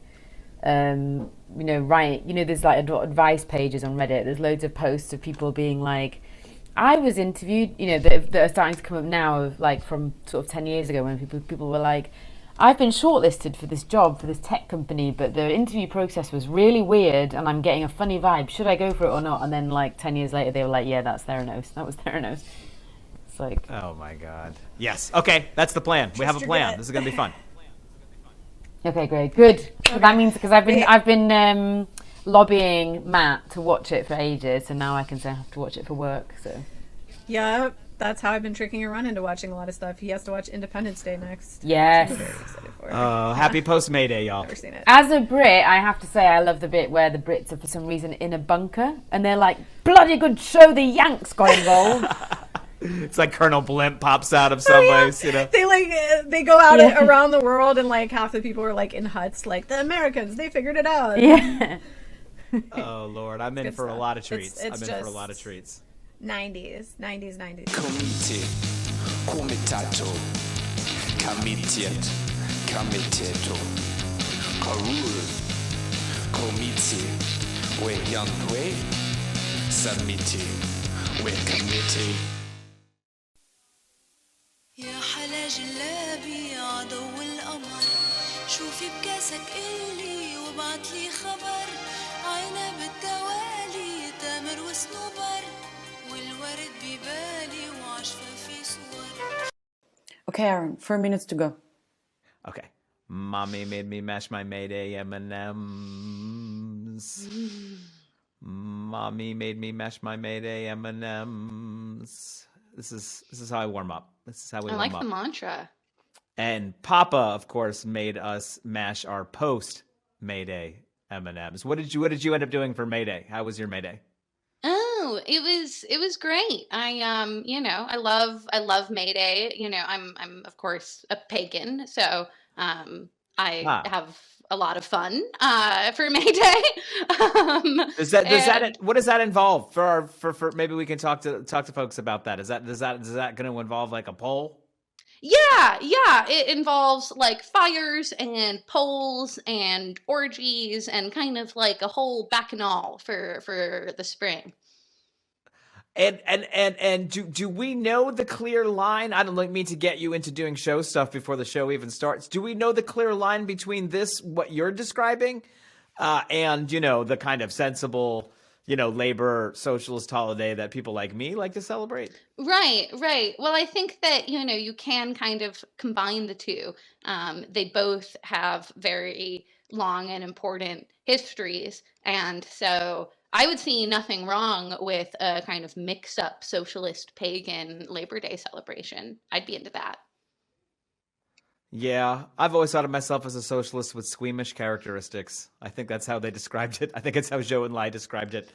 you know, right, you know, there's like advice pages on Reddit. There's loads of posts of people being like, I was interviewed, you know, that are starting to come up now, of like from sort of 10 years ago when people were like, I've been shortlisted for this job for this tech company, but the interview process was really weird and I'm getting a funny vibe. Should I go for it or not? And then like 10 years later, they were like, yeah, that's Theranos. That was Theranos. It's like... Oh my God. Yes. Okay. That's the plan. We have a plan. This is going to be fun. Okay, great. Good. Okay. That means, because I've been lobbying Matt to watch it for ages, and now I can say I have to watch it for work, so... Yeah, that's how I've been tricking Arun into watching a lot of stuff. He has to watch Independence Day next. Yes. I'm very excited for it. Happy post Mayday, y'all. Never seen it. As a Brit, I have to say I love the bit where the Brits are for some reason in a bunker, and they're like, bloody good show, the Yanks got involved. It's like Colonel Blimp pops out of some ways, you know. They go out around the world, and like half the people are like in huts, like the Americans, they figured it out. Yeah. Oh Lord, I'm in for a lot of treats. I'm in for a lot of treats. 90s. Committee, comitato, committed, committeto, corul, committee, we young way, submittee, we committee. يا حلا جلابي عدو القمر شوفي بكاسك قلي وبعتلي خبر عينا بالتوالي تامر وصنوبر والورد ببالي وعشفة في صور. Okay, Aaron, 4 minutes to go. Okay. Mommy made me mash my Mayday M&Ms. Mommy made me mash my Mayday M&Ms. This is how I warm up. This is how we warm up. I like the mantra. And Papa, of course, made us mash our post Mayday M&Ms. What did you end up doing for Mayday? How was your Mayday? Oh, it was great. I love Mayday. I'm of course a pagan, so I have a lot of fun for Mayday. What does that involve for maybe we can talk to folks about that. Is that going to involve like a poll? Yeah, it involves like fires and polls and orgies and kind of like a whole bacchanal for the spring. And do we know the clear line? I don't mean to get you into doing show stuff before the show even starts. Do we know the clear line between this, what you're describing, and the kind of sensible, labor socialist holiday that people like me like to celebrate? Right. Well, I think that, you can kind of combine the two. They both have very long and important histories. And so I would see nothing wrong with a kind of mix-up socialist pagan Labor Day celebration. I'd be into that. Yeah, I've always thought of myself as a socialist with squeamish characteristics. I think that's how they described it. I think it's how Zhou and Lai described it.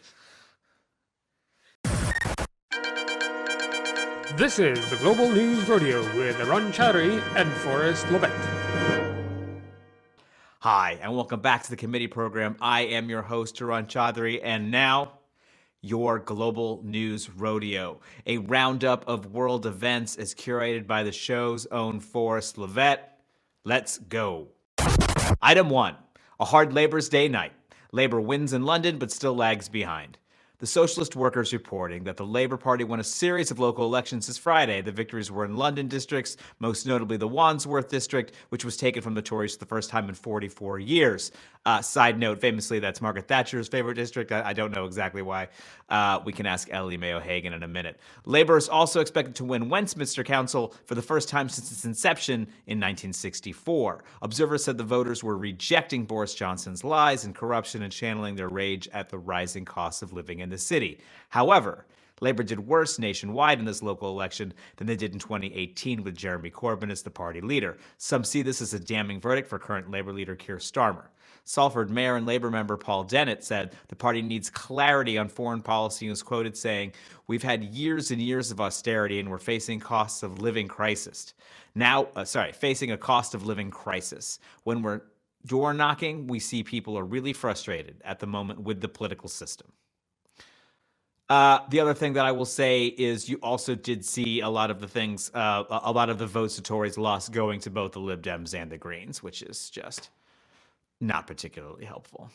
This is the Global News Rodeo with Arun Chowdhury and Forrest Lovette. Hi, and welcome back to the committee program. I am your host, Arun Chowdhury, and now your Global News Rodeo. A roundup of world events is curated by the show's own Forrest Lovette. Let's go. Item 1, a hard Labour's Day night. Labour wins in London, but still lags behind. The Socialist Workers reporting that the Labour Party won a series of local elections this Friday. The victories were in London districts, most notably the Wandsworth district, which was taken from the Tories for the first time in 44 years. Side note, famously, that's Margaret Thatcher's favorite district. I don't know exactly why. We can ask Ellie Mayo-Hagan in a minute. Labour is also expected to win Westminster Council for the first time since its inception in 1964. Observers said the voters were rejecting Boris Johnson's lies and corruption and channeling their rage at the rising costs of living in the city. However, Labour did worse nationwide in this local election than they did in 2018 with Jeremy Corbyn as the party leader. Some see this as a damning verdict for current Labour leader Keir Starmer. Salford Mayor and Labour member Paul Dennett said the party needs clarity on foreign policy and was quoted saying, "We've had years and years of austerity and we're facing costs of living crisis. Facing a cost of living crisis. When we're door knocking, we see people are really frustrated at the moment with the political system." The other thing that I will say is you also did see a lot of the things, a lot of the votes the Tories lost going to both the Lib Dems and the Greens, which is just not particularly helpful.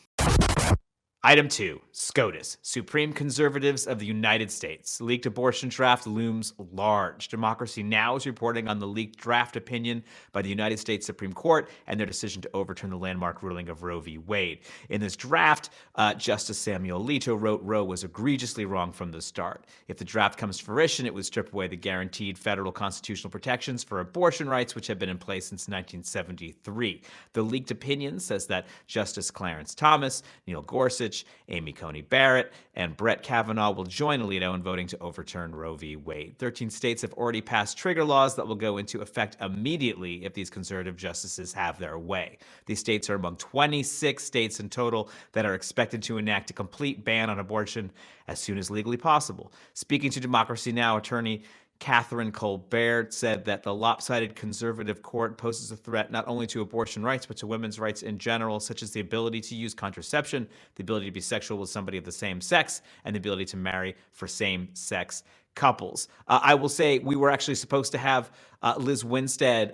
Item 2, SCOTUS, Supreme Conservatives of the United States. Leaked abortion draft looms large. Democracy Now! Is reporting on the leaked draft opinion by the United States Supreme Court and their decision to overturn the landmark ruling of Roe v. Wade. In this draft, Justice Samuel Alito wrote Roe was egregiously wrong from the start. If the draft comes to fruition, it would strip away the guaranteed federal constitutional protections for abortion rights, which have been in place since 1973. The leaked opinion says that Justice Clarence Thomas, Neil Gorsuch, Amy Coney Barrett, and Brett Kavanaugh will join Alito in voting to overturn Roe v. Wade. 13 states have already passed trigger laws that will go into effect immediately if these conservative justices have their way. These states are among 26 states in total that are expected to enact a complete ban on abortion as soon as legally possible. Speaking to Democracy Now! Attorney Catherine Colbert said that the lopsided conservative court poses a threat not only to abortion rights, but to women's rights in general, such as the ability to use contraception, the ability to be sexual with somebody of the same sex, and the ability to marry for same-sex couples. I will say we were actually supposed to have Liz Winstead,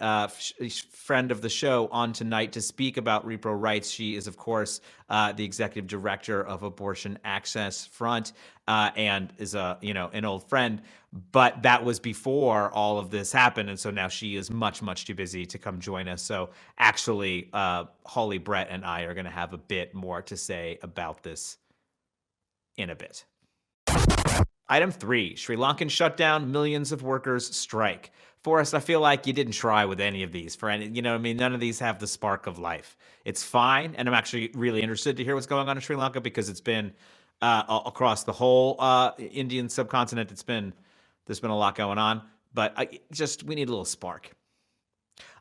friend of the show, on tonight to speak about repro rights. She is, of course, the executive director of Abortion Access Front and is an old friend. But that was before all of this happened, and so now she is much, much too busy to come join us. So actually, Hawley, Brett, and I are going to have a bit more to say about this in a bit. Item 3, Sri Lankan shutdown, millions of workers strike. Forrest, I feel like you didn't try with any of these for any, none of these have the spark of life. It's fine, and I'm actually really interested to hear what's going on in Sri Lanka because it's been across the whole Indian subcontinent. There's been a lot going on, but we need a little spark.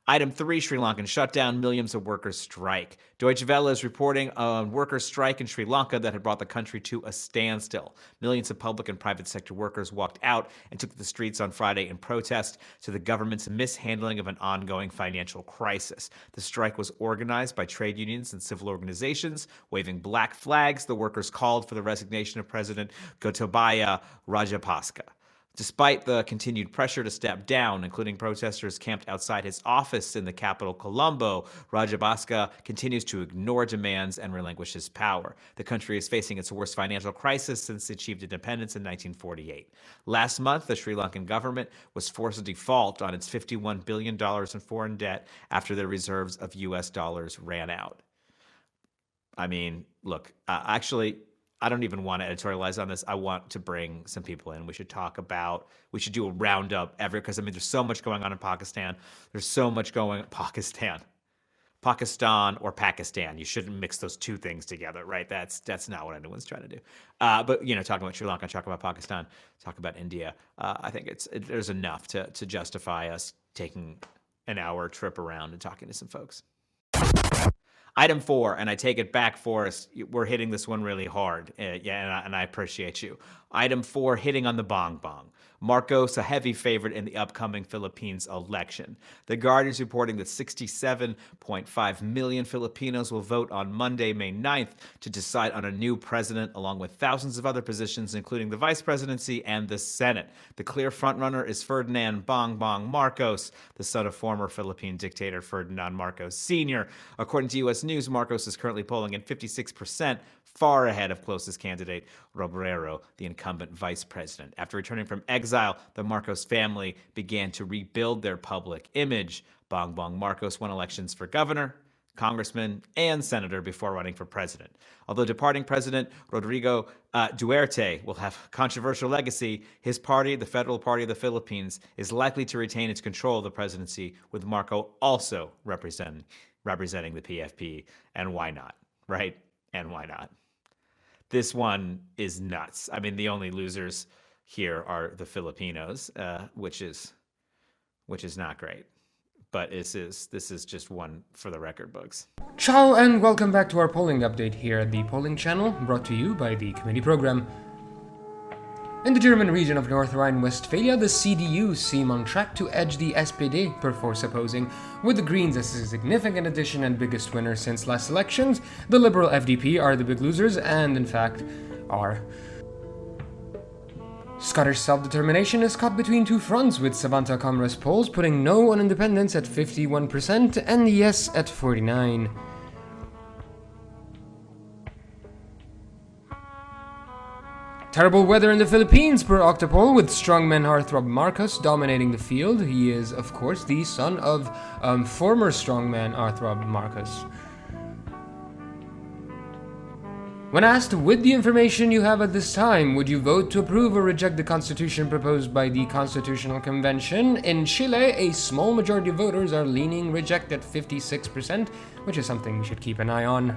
Item 3, Sri Lankan shutdown, millions of workers strike. Deutsche Welle is reporting a workers' strike in Sri Lanka that had brought the country to a standstill. Millions of public and private sector workers walked out and took to the streets on Friday in protest to the government's mishandling of an ongoing financial crisis. The strike was organized by trade unions and civil organizations. Waving black flags, the workers called for the resignation of President Gotabaya Rajapaksa. Despite the continued pressure to step down, including protesters camped outside his office in the capital, Colombo, Rajapaksa continues to ignore demands and relinquish his power. The country is facing its worst financial crisis since it achieved independence in 1948. Last month, the Sri Lankan government was forced to default on its $51 billion in foreign debt after the reserves of U.S. dollars ran out. I mean, look, actually, I don't even want to editorialize on this. I want to bring some people in. We should do a roundup because there's so much going on in Pakistan. There's so much going Pakistan or Pakistan. You shouldn't mix those two things together, right? That's not what anyone's trying to do. But talking about Sri Lanka, talk about Pakistan, talk about India. I think there's enough to justify us taking an hour trip around and talking to some folks. Item 4, and I take it back, Forrest. We're hitting this one really hard. And I appreciate you. Item 4, hitting on the bong bong. Marcos, a heavy favorite in the upcoming Philippines election. The Guardian is reporting that 67.5 million Filipinos will vote on Monday, May 9th, to decide on a new president, along with thousands of other positions, including the vice presidency and the Senate. The clear frontrunner is Ferdinand Bong Bong Marcos, the son of former Philippine dictator Ferdinand Marcos Sr. According to U.S. News, Marcos is currently polling at 56%, far ahead of closest candidate Robredo, the incumbent vice president. After returning from exile, the Marcos family began to rebuild their public image. Bong Bong Marcos won elections for governor, congressman, and senator before running for president. Although departing President Rodrigo Duterte will have a controversial legacy, his party, the Federal Party of the Philippines, is likely to retain its control of the presidency, with Marcos also representing the PFP. And why not, right? And why not? This one is nuts. I mean, the only losers here are the Filipinos, which is not great. But this is just one for the record books. Ciao and welcome back to our polling update here at the Polling Channel, brought to you by the Committee Program. In the German region of North Rhine-Westphalia, the CDU seem on track to edge the SPD per force opposing, with the Greens as a significant addition and biggest winner since last elections. The Liberal FDP are the big losers, and in fact, are. Scottish self-determination is caught between two fronts, with Samantha Comra's polls putting no on independence at 51% and yes at 49%. Terrible weather in the Philippines per Octopole, with strongman heartthrob Marcos dominating the field. He is, of course, the son of former strongman heartthrob Marcos. When asked, with the information you have at this time, would you vote to approve or reject the constitution proposed by the Constitutional Convention? In Chile, a small majority of voters are leaning reject at 56%, which is something we should keep an eye on.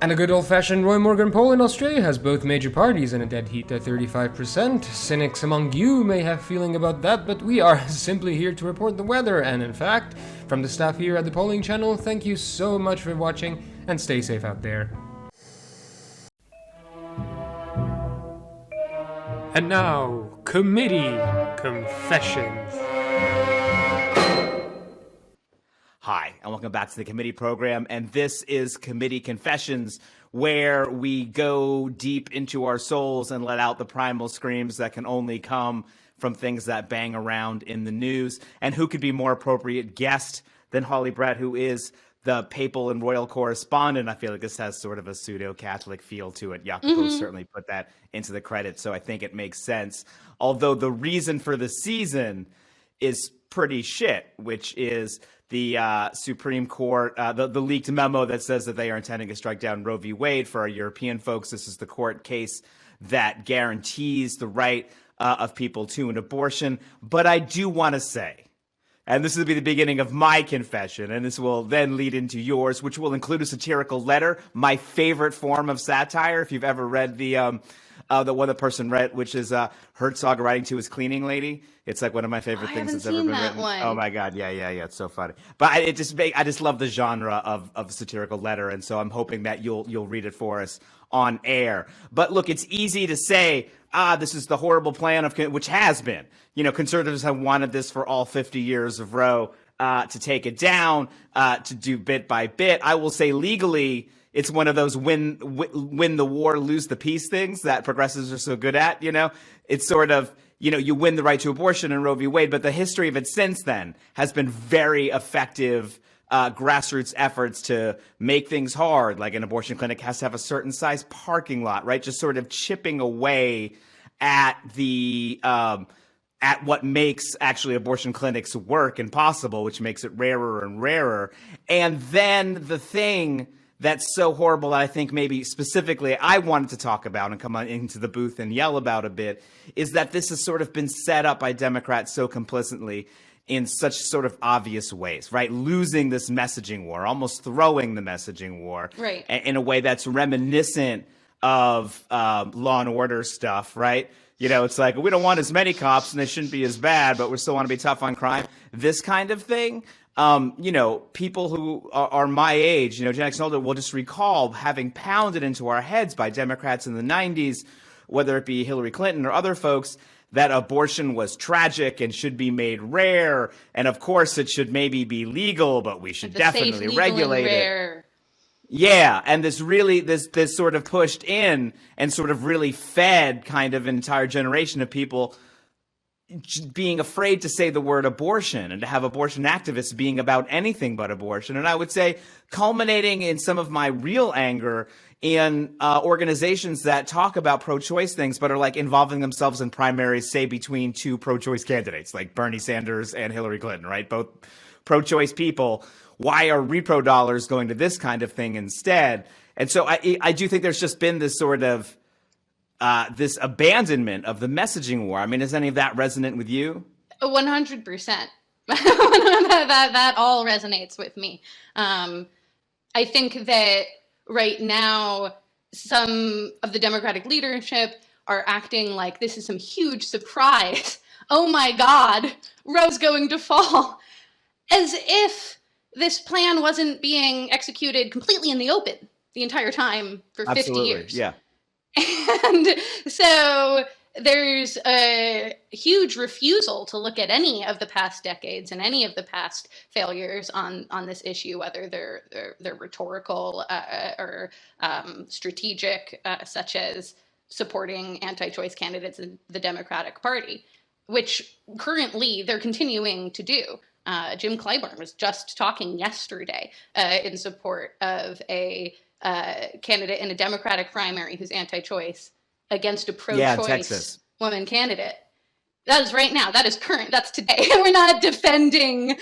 And a good old-fashioned Roy Morgan poll in Australia has both major parties in a dead heat at 35%. Cynics among you may have feeling about that, but we are simply here to report the weather. And in fact, from the staff here at the Polling Channel, thank you so much for watching, and stay safe out there. And now, Committee Confessions. Hi, and welcome back to the Committee Program, and this is Committee Confessions, where we go deep into our souls and let out the primal screams that can only come from things that bang around in the news. And who could be more appropriate guest than Hawley Brett, who is the papal and royal correspondent? I feel like this has sort of a pseudo-Catholic feel to it. Jacopo certainly put that into the credit, so I think it makes sense. Although the reason for the season is pretty shit, which is the Supreme Court, the leaked memo that says that they are intending to strike down Roe v. Wade. For our European folks, this is the court case that guarantees the right of people to an abortion. But I do want to say, and this will be the beginning of my confession, and this will then lead into yours, which will include a satirical letter, my favorite form of satire. If you've ever read the one the person read, which is Herzog writing to his cleaning lady. It's like one of my favorite things that's ever been written. One. Oh my God, yeah, it's so funny. But I just love the genre of satirical letter, and so I'm hoping that you'll read it for us on air. But look, it's easy to say, this is the horrible plan of, which has been. Conservatives have wanted this for all 50 years of Roe, to take it down, to do bit by bit. I will say legally, it's one of those win the war, lose the peace things that progressives are so good at. It's sort of, you win the right to abortion in Roe v. Wade, but the history of it since then has been very effective grassroots efforts to make things hard. Like an abortion clinic has to have a certain size parking lot, right? Just sort of chipping away at the at what makes actually abortion clinics work and possible, which makes it rarer and rarer. And then the thing that's so horrible that I think maybe specifically I wanted to talk about and come on into the booth and yell about a bit is that this has sort of been set up by Democrats so complicitly in such sort of obvious ways, right? Losing this messaging war, almost throwing the messaging war, right, in a way that's reminiscent of Law and Order stuff, right? It's like, we don't want as many cops and they shouldn't be as bad, but we still want to be tough on crime. This kind of thing. People who are my age, Gen X and older, will just recall having pounded into our heads by Democrats in the 90s, whether it be Hillary Clinton or other folks, that abortion was tragic and should be made rare. And of course, it should maybe be legal, but we should definitely regulate it. Yeah, and this sort of pushed in and sort of really fed kind of an entire generation of people being afraid to say the word abortion and to have abortion activists being about anything but abortion. And I would say culminating in some of my real anger in organizations that talk about pro-choice things but are like involving themselves in primaries, say, between two pro-choice candidates like Bernie Sanders and Hillary Clinton, right? Both pro-choice people. Why are repro dollars going to this kind of thing instead? And so I do think there's just been this sort of this abandonment of the messaging war. I mean, is any of that resonant with you? 100%. that all resonates with me. I think that right now, some of the Democratic leadership are acting like this is some huge surprise. Oh my God, Roe's going to fall. As if this plan wasn't being executed completely in the open the entire time for 50 years. Yeah. And so there's a huge refusal to look at any of the past decades and any of the past failures on this issue, whether they're rhetorical or strategic, such as supporting anti-choice candidates in the Democratic Party, which currently they're continuing to do. Jim Clyburn was just talking yesterday in support of a candidate in a Democratic primary who's anti-choice against a pro-choice woman candidate. That is right now. That is current. That's today. We're not defending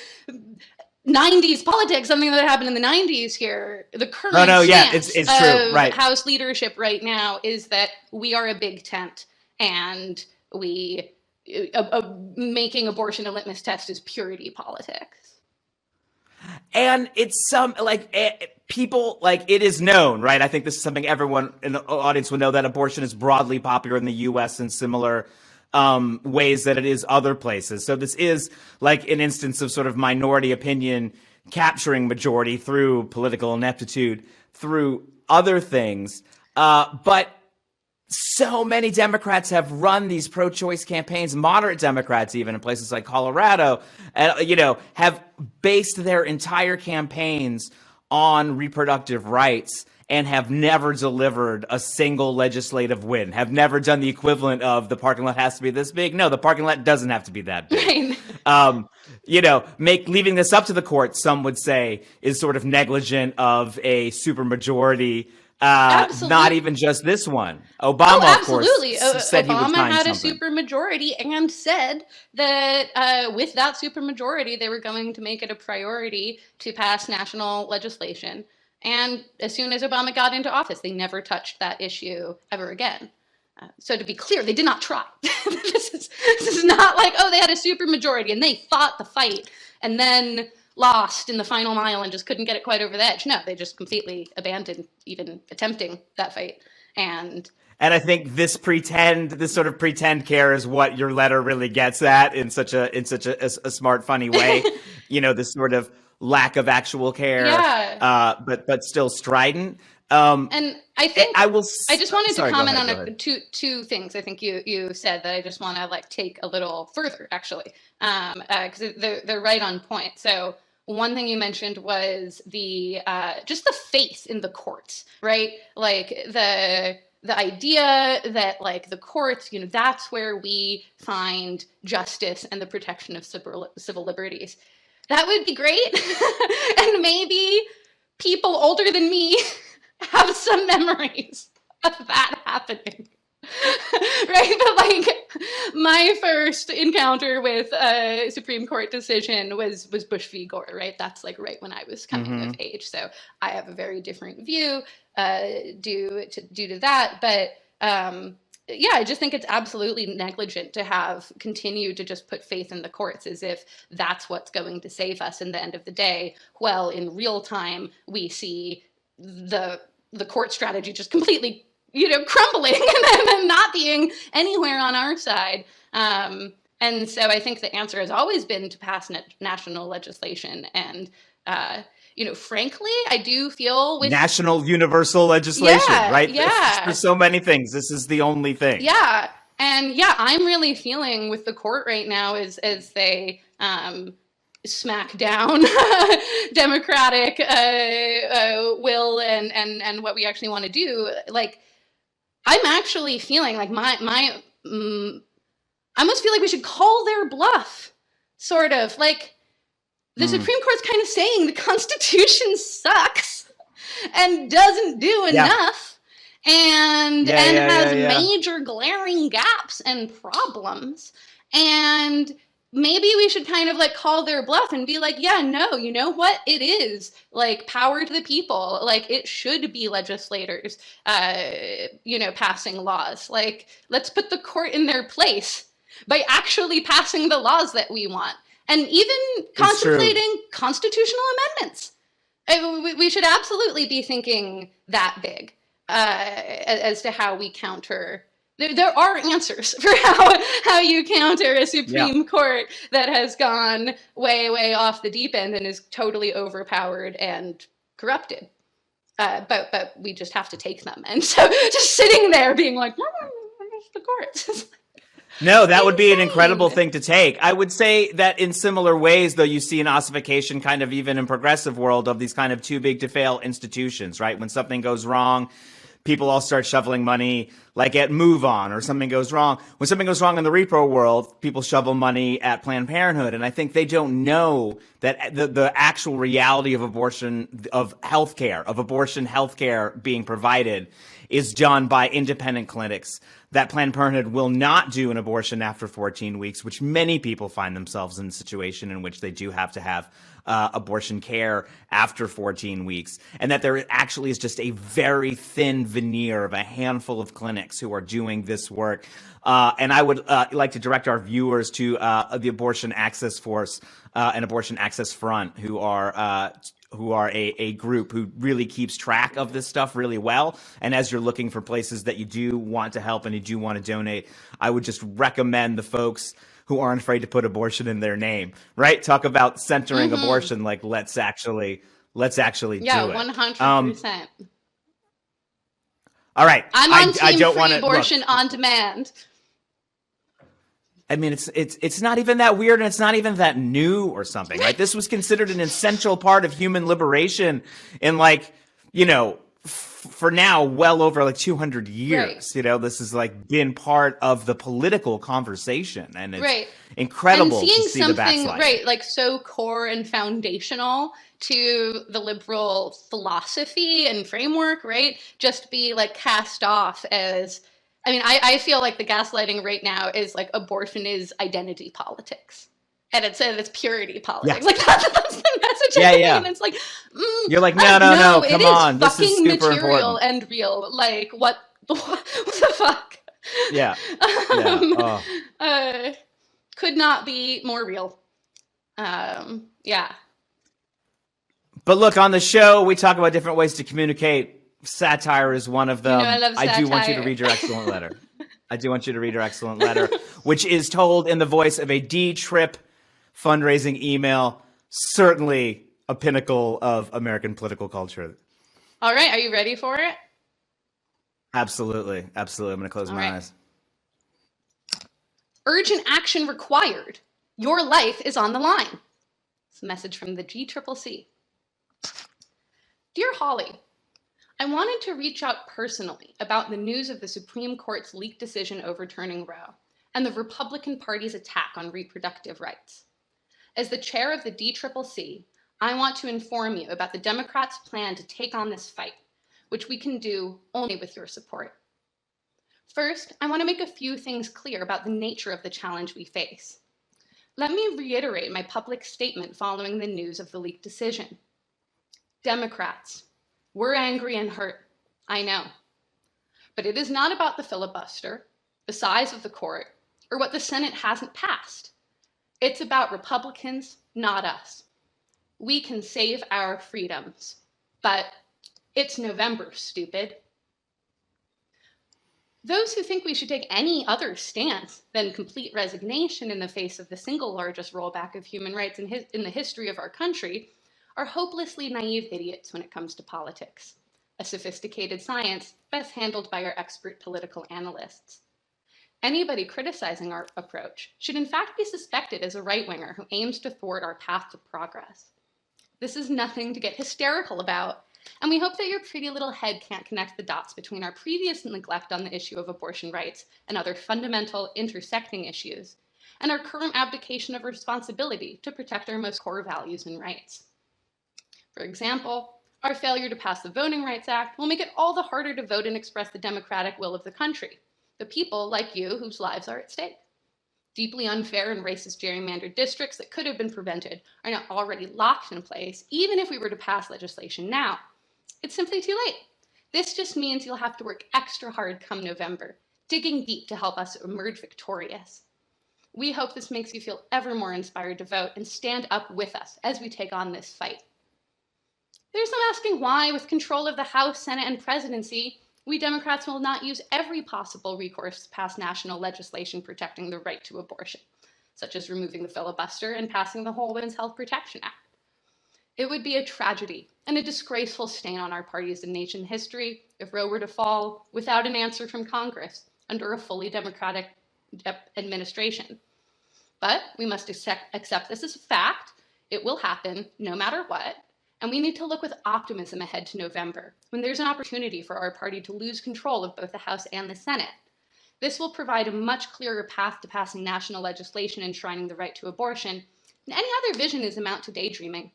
90s politics, something that happened in the 90s here. The current stance it's true. Right. House leadership right now is that we are a big tent and we making abortion a litmus test is purity politics. And it's people, it is known, right? I think this is something everyone in the audience will know, that abortion is broadly popular in the U.S. in similar ways that it is other places. So this is like an instance of sort of minority opinion capturing majority through political ineptitude, through other things. But so many Democrats have run these pro-choice campaigns, moderate Democrats even in places like Colorado, and have based their entire campaigns on reproductive rights and have never delivered a single legislative win, have never done the equivalent of the parking lot has to be this big. No, the parking lot doesn't have to be that big. Right. Leaving this up to the court, some would say, is sort of negligent of a supermajority. Not even just this one. Obama, of course, said he would Obama find had a something. supermajority and said that with that supermajority, they were going to make it a priority to pass national legislation. And as soon as Obama got into office, they never touched that issue ever again. So to be clear, they did not try. This is not like, oh, they had a supermajority and they fought the fight and then lost in the final mile and just couldn't get it quite over the edge. No, they just completely abandoned even attempting that fight. And I think this sort of pretend care is what your letter really gets at in such a smart, funny way. This sort of lack of actual care, but still strident. And I think I just wanted to comment on two things. I think you said that I just want to take a little further, actually, because they're right on point. So one thing you mentioned was the just the faith in the courts, right? Like the idea that the courts, that's where we find justice and the protection of civil liberties. That would be great, and maybe people older than me have some memories of that happening. Right? But my first encounter with a Supreme Court decision was Bush v. Gore, right? That's right when I was coming of age. So I have a very different view due to that. But I just think it's absolutely negligent to have continued to just put faith in the courts as if that's what's going to save us in the end of the day. Well, in real time, we see the court strategy just completely, crumbling and not being anywhere on our side. And so I think the answer has always been to pass national legislation. And, frankly, I do feel with national universal legislation, right? Yeah. For so many things, this is the only thing. Yeah. And I'm really feeling with the court right now as they, smack down democratic will and what we actually want to do. I'm actually feeling I almost feel like we should call their bluff, sort of. The Supreme Court's kind of saying the Constitution sucks and doesn't do enough and has major glaring gaps and problems. And maybe we should kind of call their bluff and be no, you know what? It is power to the people. It should be legislators, passing laws. Let's put the court in their place by actually passing the laws that we want and even contemplating constitutional amendments. We should absolutely be thinking that big as to how we counter. There are answers for how you counter a Supreme Court that has gone way, way off the deep end and is totally overpowered and corrupted. But we just have to take them. And so just sitting there being the courts. No, that would be an incredible thing to take. I would say that in similar ways, though, you see an ossification kind of even in progressive world of these kind of too big to fail institutions, right? When something goes wrong, people all start shoveling money at Move On, or something goes wrong. When something goes wrong in the repro world, people shovel money at Planned Parenthood. And I think they don't know that the actual reality of abortion healthcare being provided is done by independent clinics. That Planned Parenthood will not do an abortion after 14 weeks, which many people find themselves in a situation in which they do have to have abortion care after 14 weeks, and that there actually is just a very thin veneer of a handful of clinics who are doing this work. And I would like to direct our viewers to the Abortion Access Force and Abortion Access Front, who are a group who really keeps track of this stuff really well. And as you're looking for places that you do want to help and you do want to donate, I would just recommend the folks who aren't afraid to put abortion in their name, right? Talk about centering abortion. Let's actually do it. 100%. All right. I'm on team I don't free want abortion on demand. I mean, it's not even that weird, and it's not even that new or something, right? This was considered an essential part of human liberation in for now, well over like 200 years. Right. You know, this has like been part of the political conversation, and it's Right. incredible And seeing to see the something, backslide. right, like so core and foundational to the liberal philosophy and framework, right, just be like cast off as, I mean, I feel like the gaslighting right now is like abortion is identity politics. And it's purity politics. Yeah. Like that's the message. Yeah. And it's like, You're like, no, it come is on, this is fucking super material important. and real. Like what the fuck? Yeah. Could not be more real. Yeah. But look, on the show, we talk about different ways to communicate. Satire is one of them. You know, I love do want you to satire. read your excellent letter. I do want you to read your excellent letter, which is told in the voice of a D-Trip fundraising email. Certainly a pinnacle of American political culture. All right, are you ready for it? Absolutely. I'm going to close my right. eyes. Urgent action required. Your life is on the line. It's a message from the GCCC. Dear Hawley, I wanted to reach out personally about the news of the Supreme Court's leaked decision overturning Roe and the Republican Party's attack on reproductive rights. As the chair of the DCCC, I want to inform you about the Democrats' plan to take on this fight, which we can do only with your support. First, I want to make a few things clear about the nature of the challenge we face. Let me reiterate my public statement following the news of the leaked decision. Democrats, we're angry and hurt, I know. But it is not about the filibuster, the size of the court, or what the Senate hasn't passed. It's about Republicans, not us. We can save our freedoms, but it's November, stupid. Those who think we should take any other stance than complete resignation in the face of the single largest rollback of human rights in the history of our country are hopelessly naive idiots when it comes to politics, a sophisticated science best handled by our expert political analysts. Anybody criticizing our approach should in fact be suspected as a right-winger who aims to thwart our path to progress. This is nothing to get hysterical about, and we hope that your pretty little head can't connect the dots between our previous neglect on the issue of abortion rights and other fundamental intersecting issues, and our current abdication of responsibility to protect our most core values and rights. For example, our failure to pass the Voting Rights Act will make it all the harder to vote and express the democratic will of the country, the people like you whose lives are at stake. Deeply unfair and racist gerrymandered districts that could have been prevented are now already locked in place, even if we were to pass legislation now. It's simply too late. This just means you'll have to work extra hard come November, digging deep to help us emerge victorious. We hope this makes you feel ever more inspired to vote and stand up with us as we take on this fight. There's some asking why, with control of the House, Senate, and presidency, we Democrats will not use every possible recourse to pass national legislation protecting the right to abortion, such as removing the filibuster and passing the Whole Women's Health Protection Act. It would be a tragedy and a disgraceful stain on our party's and nation history if Roe were to fall without an answer from Congress under a fully Democratic administration. But we must accept this as a fact. It will happen no matter what. And we need to look with optimism ahead to November, when there's an opportunity for our party to lose control of both the House and the Senate. This will provide a much clearer path to passing national legislation enshrining the right to abortion, and any other vision is amount to daydreaming.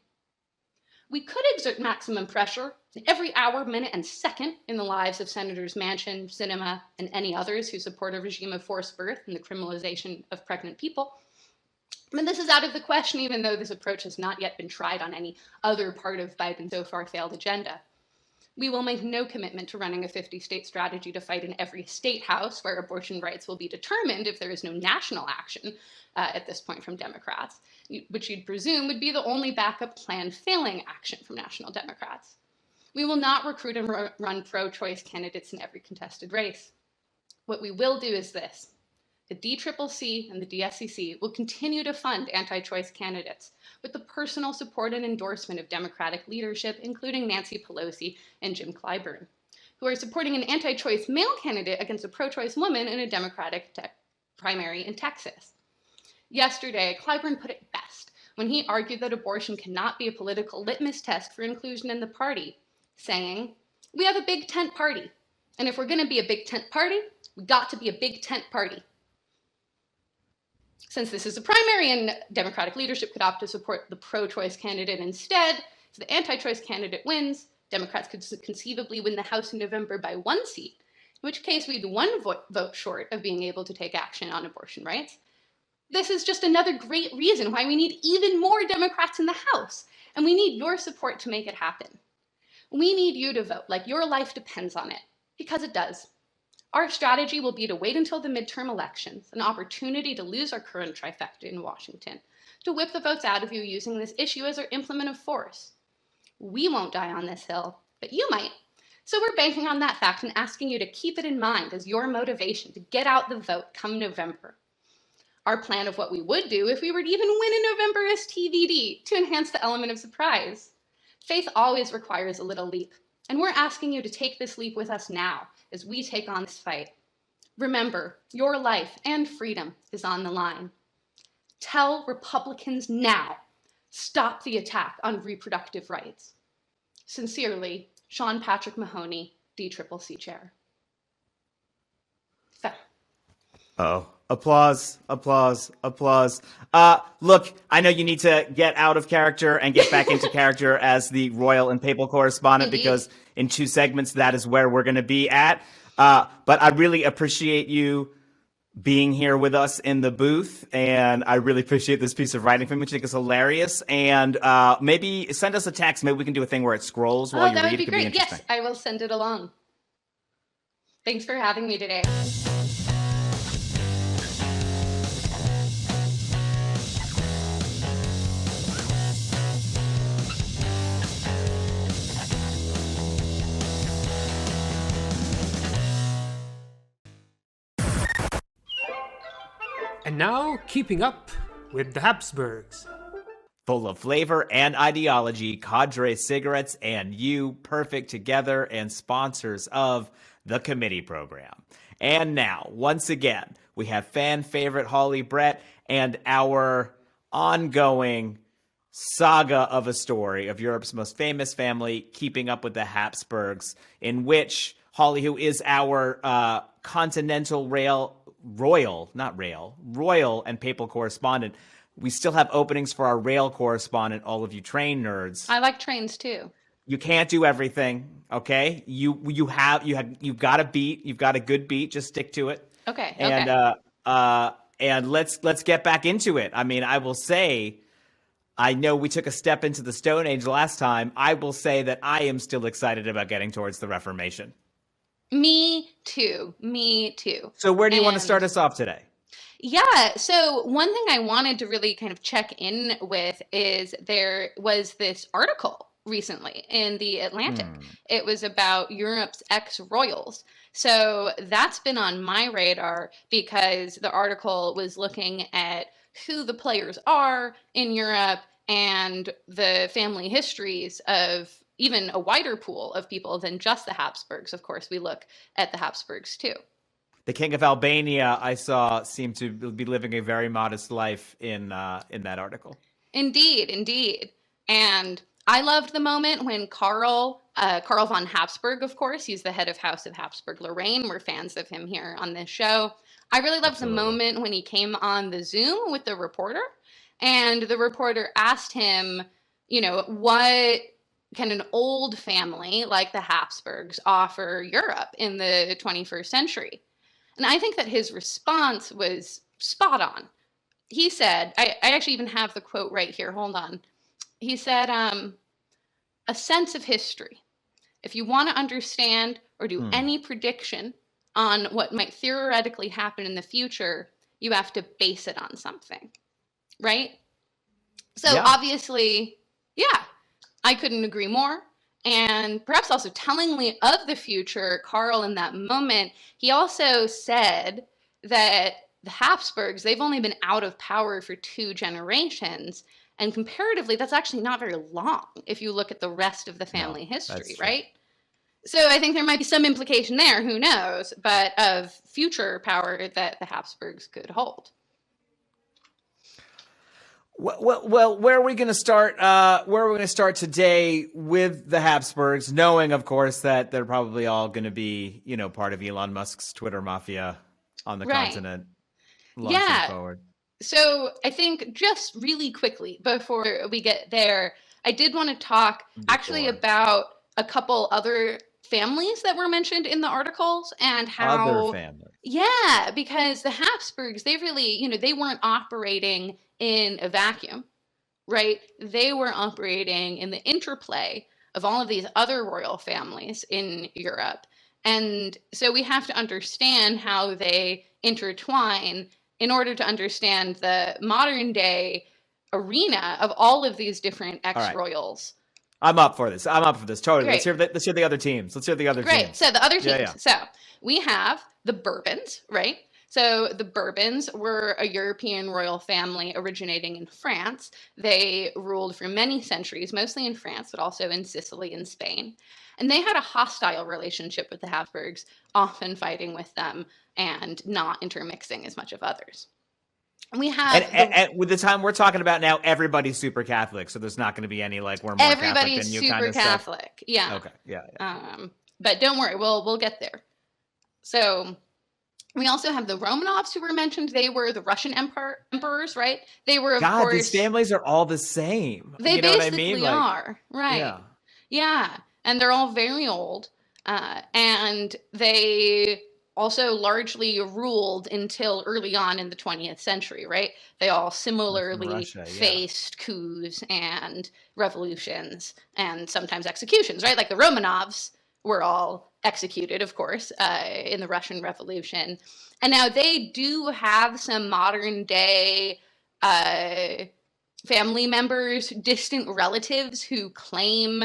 We could exert maximum pressure every hour, minute, and second in the lives of Senators Manchin, Sinema, and any others who support a regime of forced birth and the criminalization of pregnant people. But this is out of the question, even though this approach has not yet been tried on any other part of Biden's so far failed agenda. We will make no commitment to running a 50-state strategy to fight in every state house where abortion rights will be determined if there is no national action at this point from Democrats, which you'd presume would be the only backup plan failing action from national Democrats. We will not recruit and run pro-choice candidates in every contested race. What we will do is this. The DCCC and the DSCC will continue to fund anti-choice candidates with the personal support and endorsement of Democratic leadership, including Nancy Pelosi and Jim Clyburn, who are supporting an anti-choice male candidate against a pro-choice woman in a Democratic primary in Texas. Yesterday, Clyburn put it best when he argued that abortion cannot be a political litmus test for inclusion in the party, saying, We have a big tent party. And if we're going to be a big tent party, we got to be a big tent party. Since this is a primary and Democratic leadership could opt to support the pro-choice candidate instead, if the anti-choice candidate wins, Democrats could conceivably win the House in November by 1 seat, in which case we'd be 1 vote short of being able to take action on abortion rights. This is just another great reason why we need even more Democrats in the House, and we need your support to make it happen. We need you to vote like your life depends on it, because it does. Our strategy will be to wait until the midterm elections, an opportunity to lose our current trifecta in Washington, to whip the votes out of you using this issue as our implement of force. We won't die on this hill, but you might. So we're banking on that fact and asking you to keep it in mind as your motivation to get out the vote come November. Our plan of what we would do if we were to even win in November is TBD, to enhance the element of surprise. Faith always requires a little leap, and we're asking you to take this leap with us now as we take on this fight. Remember, your life and freedom is on the line. Tell Republicans now, stop the attack on reproductive rights. Sincerely, Sean Patrick Mahoney, DCCC Chair. So. Oh, applause, applause, applause. Look, I know you need to get out of character and get back into character as the royal and papal correspondent, because in 2 segments, that is where we're going to be at. But I really appreciate you being here with us in the booth, and I really appreciate this piece of writing from you, which I think is hilarious. And maybe send us a text. Maybe we can do a thing where it scrolls while you read. That would be it could great. be Yes, I will send it along. Thanks for having me today. And now, keeping up with the Habsburgs. Full of flavor and ideology, Cadre Cigarettes and you, perfect together, and sponsors of the committee program. And now, once again, we have fan favorite Hawley Brett and our ongoing saga of a story of Europe's most famous family, keeping up with the Habsburgs, in which Hawley, who is our continental royal and papal correspondent, we still have openings for our rail correspondent, all of you train nerds. I like trains too. You can't do everything, okay? You've got a beat, you've got a good beat, just stick to it. Okay. And let's get back into it. I mean, I will say, I know we took a step into the Stone Age last time. I will say that I am still excited about getting towards the Reformation. Me too. So where do you want to start us off today? Yeah, so one thing I wanted to really kind of check in with is there was this article recently in the Atlantic. It was about Europe's ex-royals. So that's been on my radar because the article was looking at who the players are in Europe and the family histories of even a wider pool of people than just the Habsburgs. Of course, we look at the Habsburgs too. The King of Albania, I saw, seemed to be living a very modest life in that article. Indeed. And I loved the moment when Karl von Habsburg, of course, he's the head of House of Habsburg-Lorraine. We're fans of him here on this show. I really loved the moment when he came on the Zoom with the reporter, and the reporter asked him, what can an old family like the Habsburgs offer Europe in the 21st century? And I think that his response was spot on. He said, I actually even have the quote right here. Hold on. He said, a sense of history. If you want to understand or do any prediction on what might theoretically happen in the future, you have to base it on something, right? So obviously, I couldn't agree more. And perhaps also tellingly of the future, Karl in that moment, he also said that the Habsburgs, they've only been out of power for 2 generations. And comparatively, that's actually not very long if you look at the rest of the family history, right? So I think there might be some implication there, who knows, but of future power that the Habsburgs could hold. Well, where are we going to start? Where are we going to start today with the Habsburgs, knowing, of course, that they're probably all going to be, part of Elon Musk's Twitter mafia on the continent, launching forward. So I think just really quickly before we get there, I did want to talk actually about a couple other families that were mentioned in the articles and how other families. Yeah, because the Habsburgs, they really, they weren't operating in a vacuum, right? They were operating in the interplay of all of these other royal families in Europe. And so we have to understand how they intertwine in order to understand the modern day arena of all of these different ex-royals. I'm up for this. Totally. Great. Let's hear the other teams. Great. So the other teams. Yeah. So we have the Bourbons, right? So the Bourbons were a European royal family originating in France. They ruled for many centuries, mostly in France, but also in Sicily and Spain. And they had a hostile relationship with the Habsburgs, often fighting with them and not intermixing as much of others. We have and with the time we're talking about now, everybody's super Catholic, so there's not going to be any we're more Catholic than you kind of Catholic. Stuff. Yeah. Okay. Yeah. But don't worry, we'll get there. So we also have the Romanovs who were mentioned. They were the Russian emperors, right? They were, of course, these families are all the same. They basically are, right? Yeah, and they're all very old, and they also largely ruled until early on in the 20th century, right? They all similarly faced coups and revolutions and sometimes executions, right? Like the Romanovs were all executed, of course, in the Russian Revolution. And now they do have some modern day family members, distant relatives who claim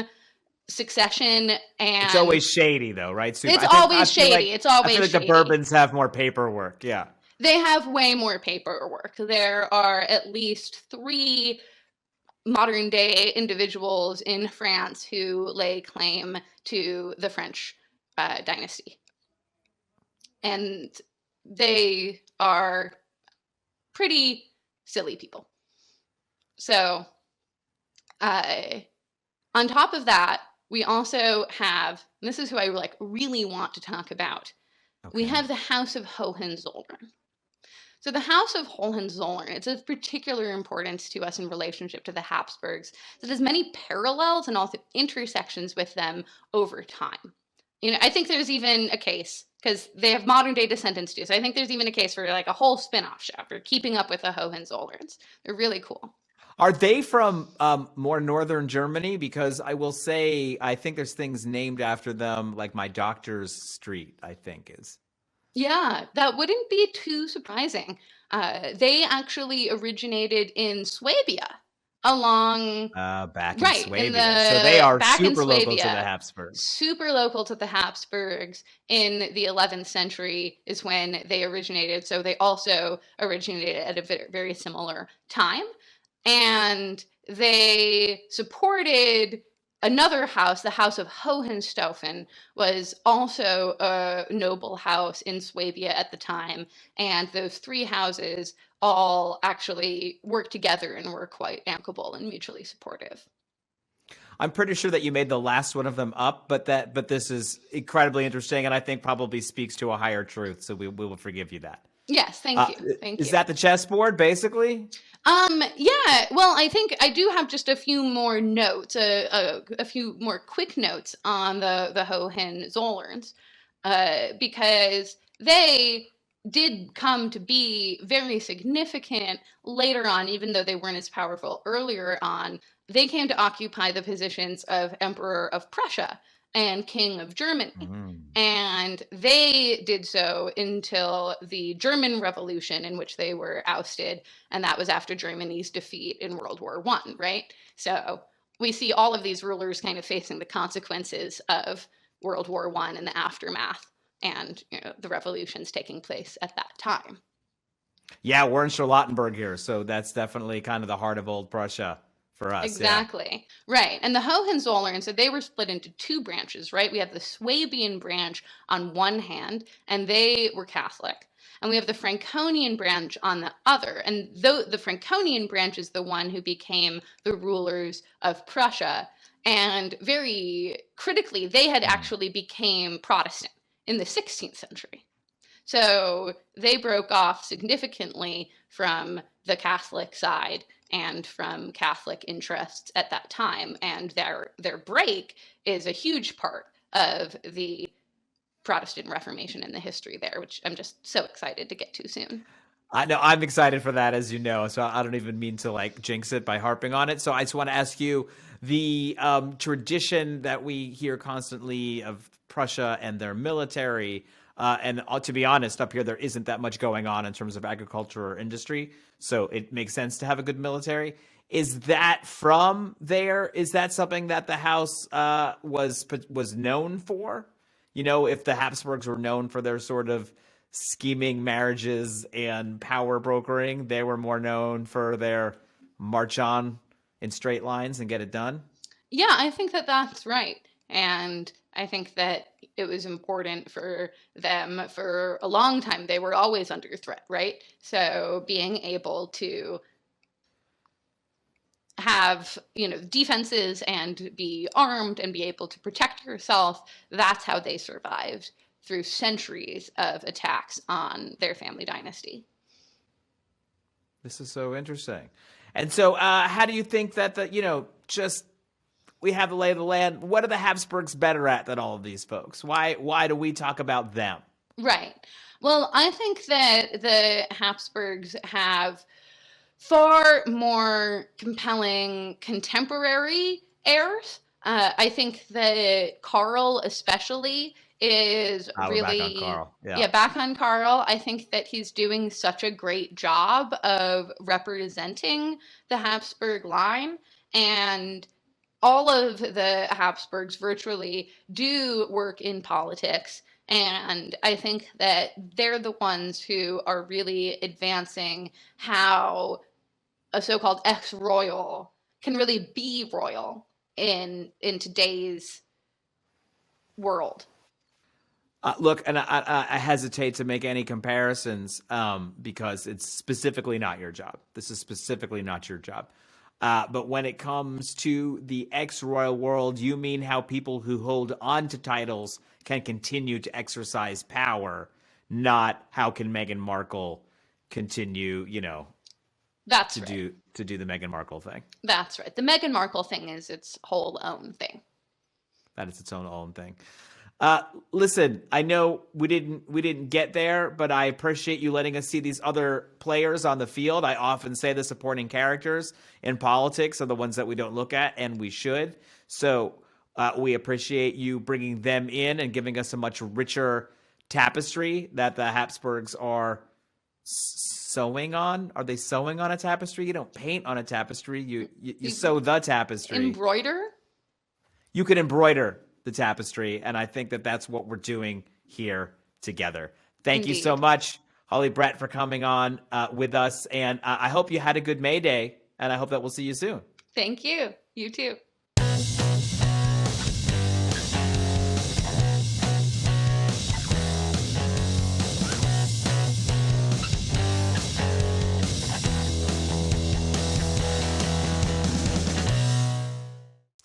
succession, and it's always shady though, right? It's always shady. I feel like the Bourbons have more paperwork. Yeah, they have way more paperwork. There are at least 3 modern day individuals in France who lay claim to the French dynasty, and they are pretty silly people. So on top of that, we also have, and this is who I really want to talk about. Okay. We have the House of Hohenzollern. So the House of Hohenzollern, it's of particular importance to us in relationship to the Habsburgs. So there's many parallels and also intersections with them over time. I think there's even a case, because they have modern day descendants too. So I think there's even a case for a whole spin-off show for keeping up with the Hohenzollerns. They're really cool. Are they from more northern Germany? Because I will say, I think there's things named after them, like my doctor's street, I think is. Yeah, that wouldn't be too surprising. They actually originated in Swabia along... back in Swabia. So they are super local to the Habsburgs. Super local to the Habsburgs. In the 11th century is when they originated. So they also originated at a very similar time. And they supported another house, the House of Hohenstaufen, was also a noble house in Swabia at the time. And those 3 houses all actually worked together and were quite amicable and mutually supportive. I'm pretty sure that you made the last one of them up, but this is incredibly interesting and I think probably speaks to a higher truth. So we will forgive you that. Yes, thank you. Is that the chessboard, basically? Yeah. Well, I think I do have just a few more notes, a few more quick notes on the Hohenzollerns, because they did come to be very significant later on, even though they weren't as powerful earlier on. They came to occupy the positions of Emperor of Prussia and King of Germany. And they did so until the German Revolution, in which they were ousted. And that was after Germany's defeat in World War I, right? So we see all of these rulers kind of facing the consequences of World War I and the aftermath and the revolutions taking place at that time. Yeah, we're in Charlottenburg here. So that's definitely kind of the heart of old Prussia for us. Exactly. Right. And the Hohenzollern, so they were split into two branches, right? We have the Swabian branch on one hand, and they were Catholic. And we have the Franconian branch on the other. And the Franconian branch is the one who became the rulers of Prussia. And very critically, they had actually became Protestant in the 16th century. So they broke off significantly from the Catholic side and from Catholic interests at that time. And their break is a huge part of the Protestant Reformation in the history there, which I'm just so excited to get to soon. I know I'm excited for that, as you know, so I don't even mean to like jinx it by harping on it. So I just want to ask you the tradition that we hear constantly of Prussia and their military. And to be honest, up here, there isn't that much going on in terms of agriculture or industry. So it makes sense to have a good military. Is that from there? Is that something that the house was known for? You know, if the Habsburgs were known for their sort of scheming marriages and power brokering, they were more known for their march on in straight lines and get it done? Yeah, I think that that's right. And I think that it was important for them for a long time. They were always under threat, right? So being able to have, defenses and be armed and be able to protect yourself, that's how they survived through centuries of attacks on their family dynasty. This is so interesting. And so how do you think that we have the lay of the land? What are the Habsburgs better at than all of these folks? Why do we talk about them? Right. Well, I think that the Habsburgs have far more compelling contemporary heirs. I think that Karl especially is really back on Karl. Yeah. Back on Karl. I think that he's doing such a great job of representing the Habsburg line, and all of the Habsburgs virtually do work in politics. And I think that they're the ones who are really advancing how a so-called ex-royal can really be royal in today's world. Look, and I hesitate to make any comparisons because it's specifically not your job. This is specifically not your job. But when it comes to the ex-royal world, you mean how people who hold on to titles can continue to exercise power, not how can Meghan Markle continue, That's to right. do the Meghan Markle thing. That's right. The Meghan Markle thing is its whole own thing. That is its own thing. Listen, I know we didn't get there, but I appreciate you letting us see these other players on the field. I often say the supporting characters in politics are the ones that we don't look at, and we should. So we appreciate you bringing them in and giving us a much richer tapestry that the Habsburgs are sewing on. Are they sewing on a tapestry? You don't paint on a tapestry. You sew the tapestry. Embroider? You can embroider the tapestry, and I think that that's what we're doing here together. Thank you so much, Hawley Brett, for coming on with us, and I hope you had a good Mayday, and I hope that we'll see you soon. Thank you. You too.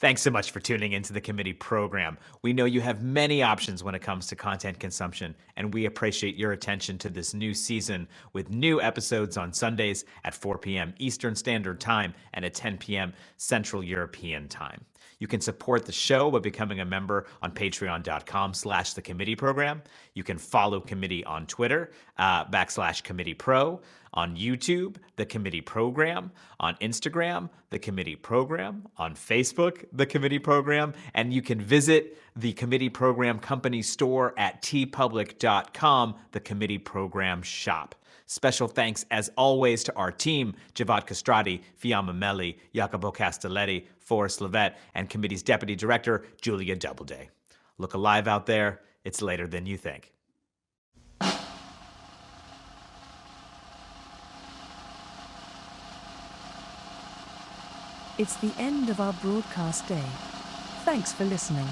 Thanks so much for tuning into the committee program. We know you have many options when it comes to content consumption, and we appreciate your attention to this new season with new episodes on Sundays at 4 p.m. Eastern Standard Time and at 10 p.m. Central European Time. You can support the show by becoming a member on patreon.com/the committee program. You can follow committee on Twitter, /committee pro, on YouTube, the committee program, on Instagram, the committee program, on Facebook, the committee program, and you can visit the committee program company store at tpublic.com, the committee program shop. Special thanks, as always, to our team, Xhevat Kastrati, Fiamma Meli, Jacopo Castelletti, Forrest, Lovette, and committee's deputy director, Julia Doubleday. Look alive out there. It's later than you think. It's the end of our broadcast day. Thanks for listening.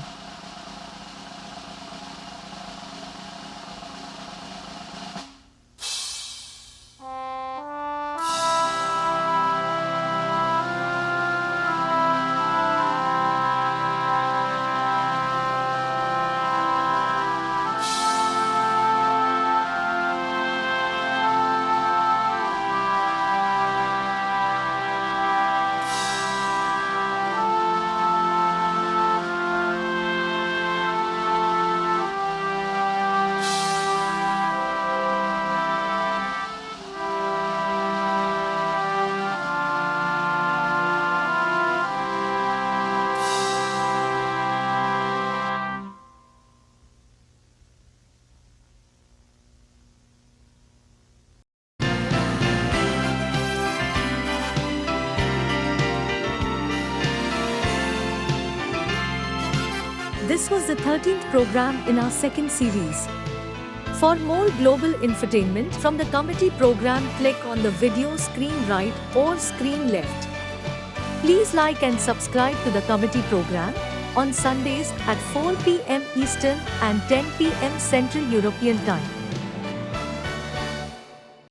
This was the 13th program in our second series. For more global infotainment from the committee program, click on the video screen right or screen left. Please like and subscribe to the committee program on Sundays at 4 p.m. Eastern and 10 p.m. Central European Time.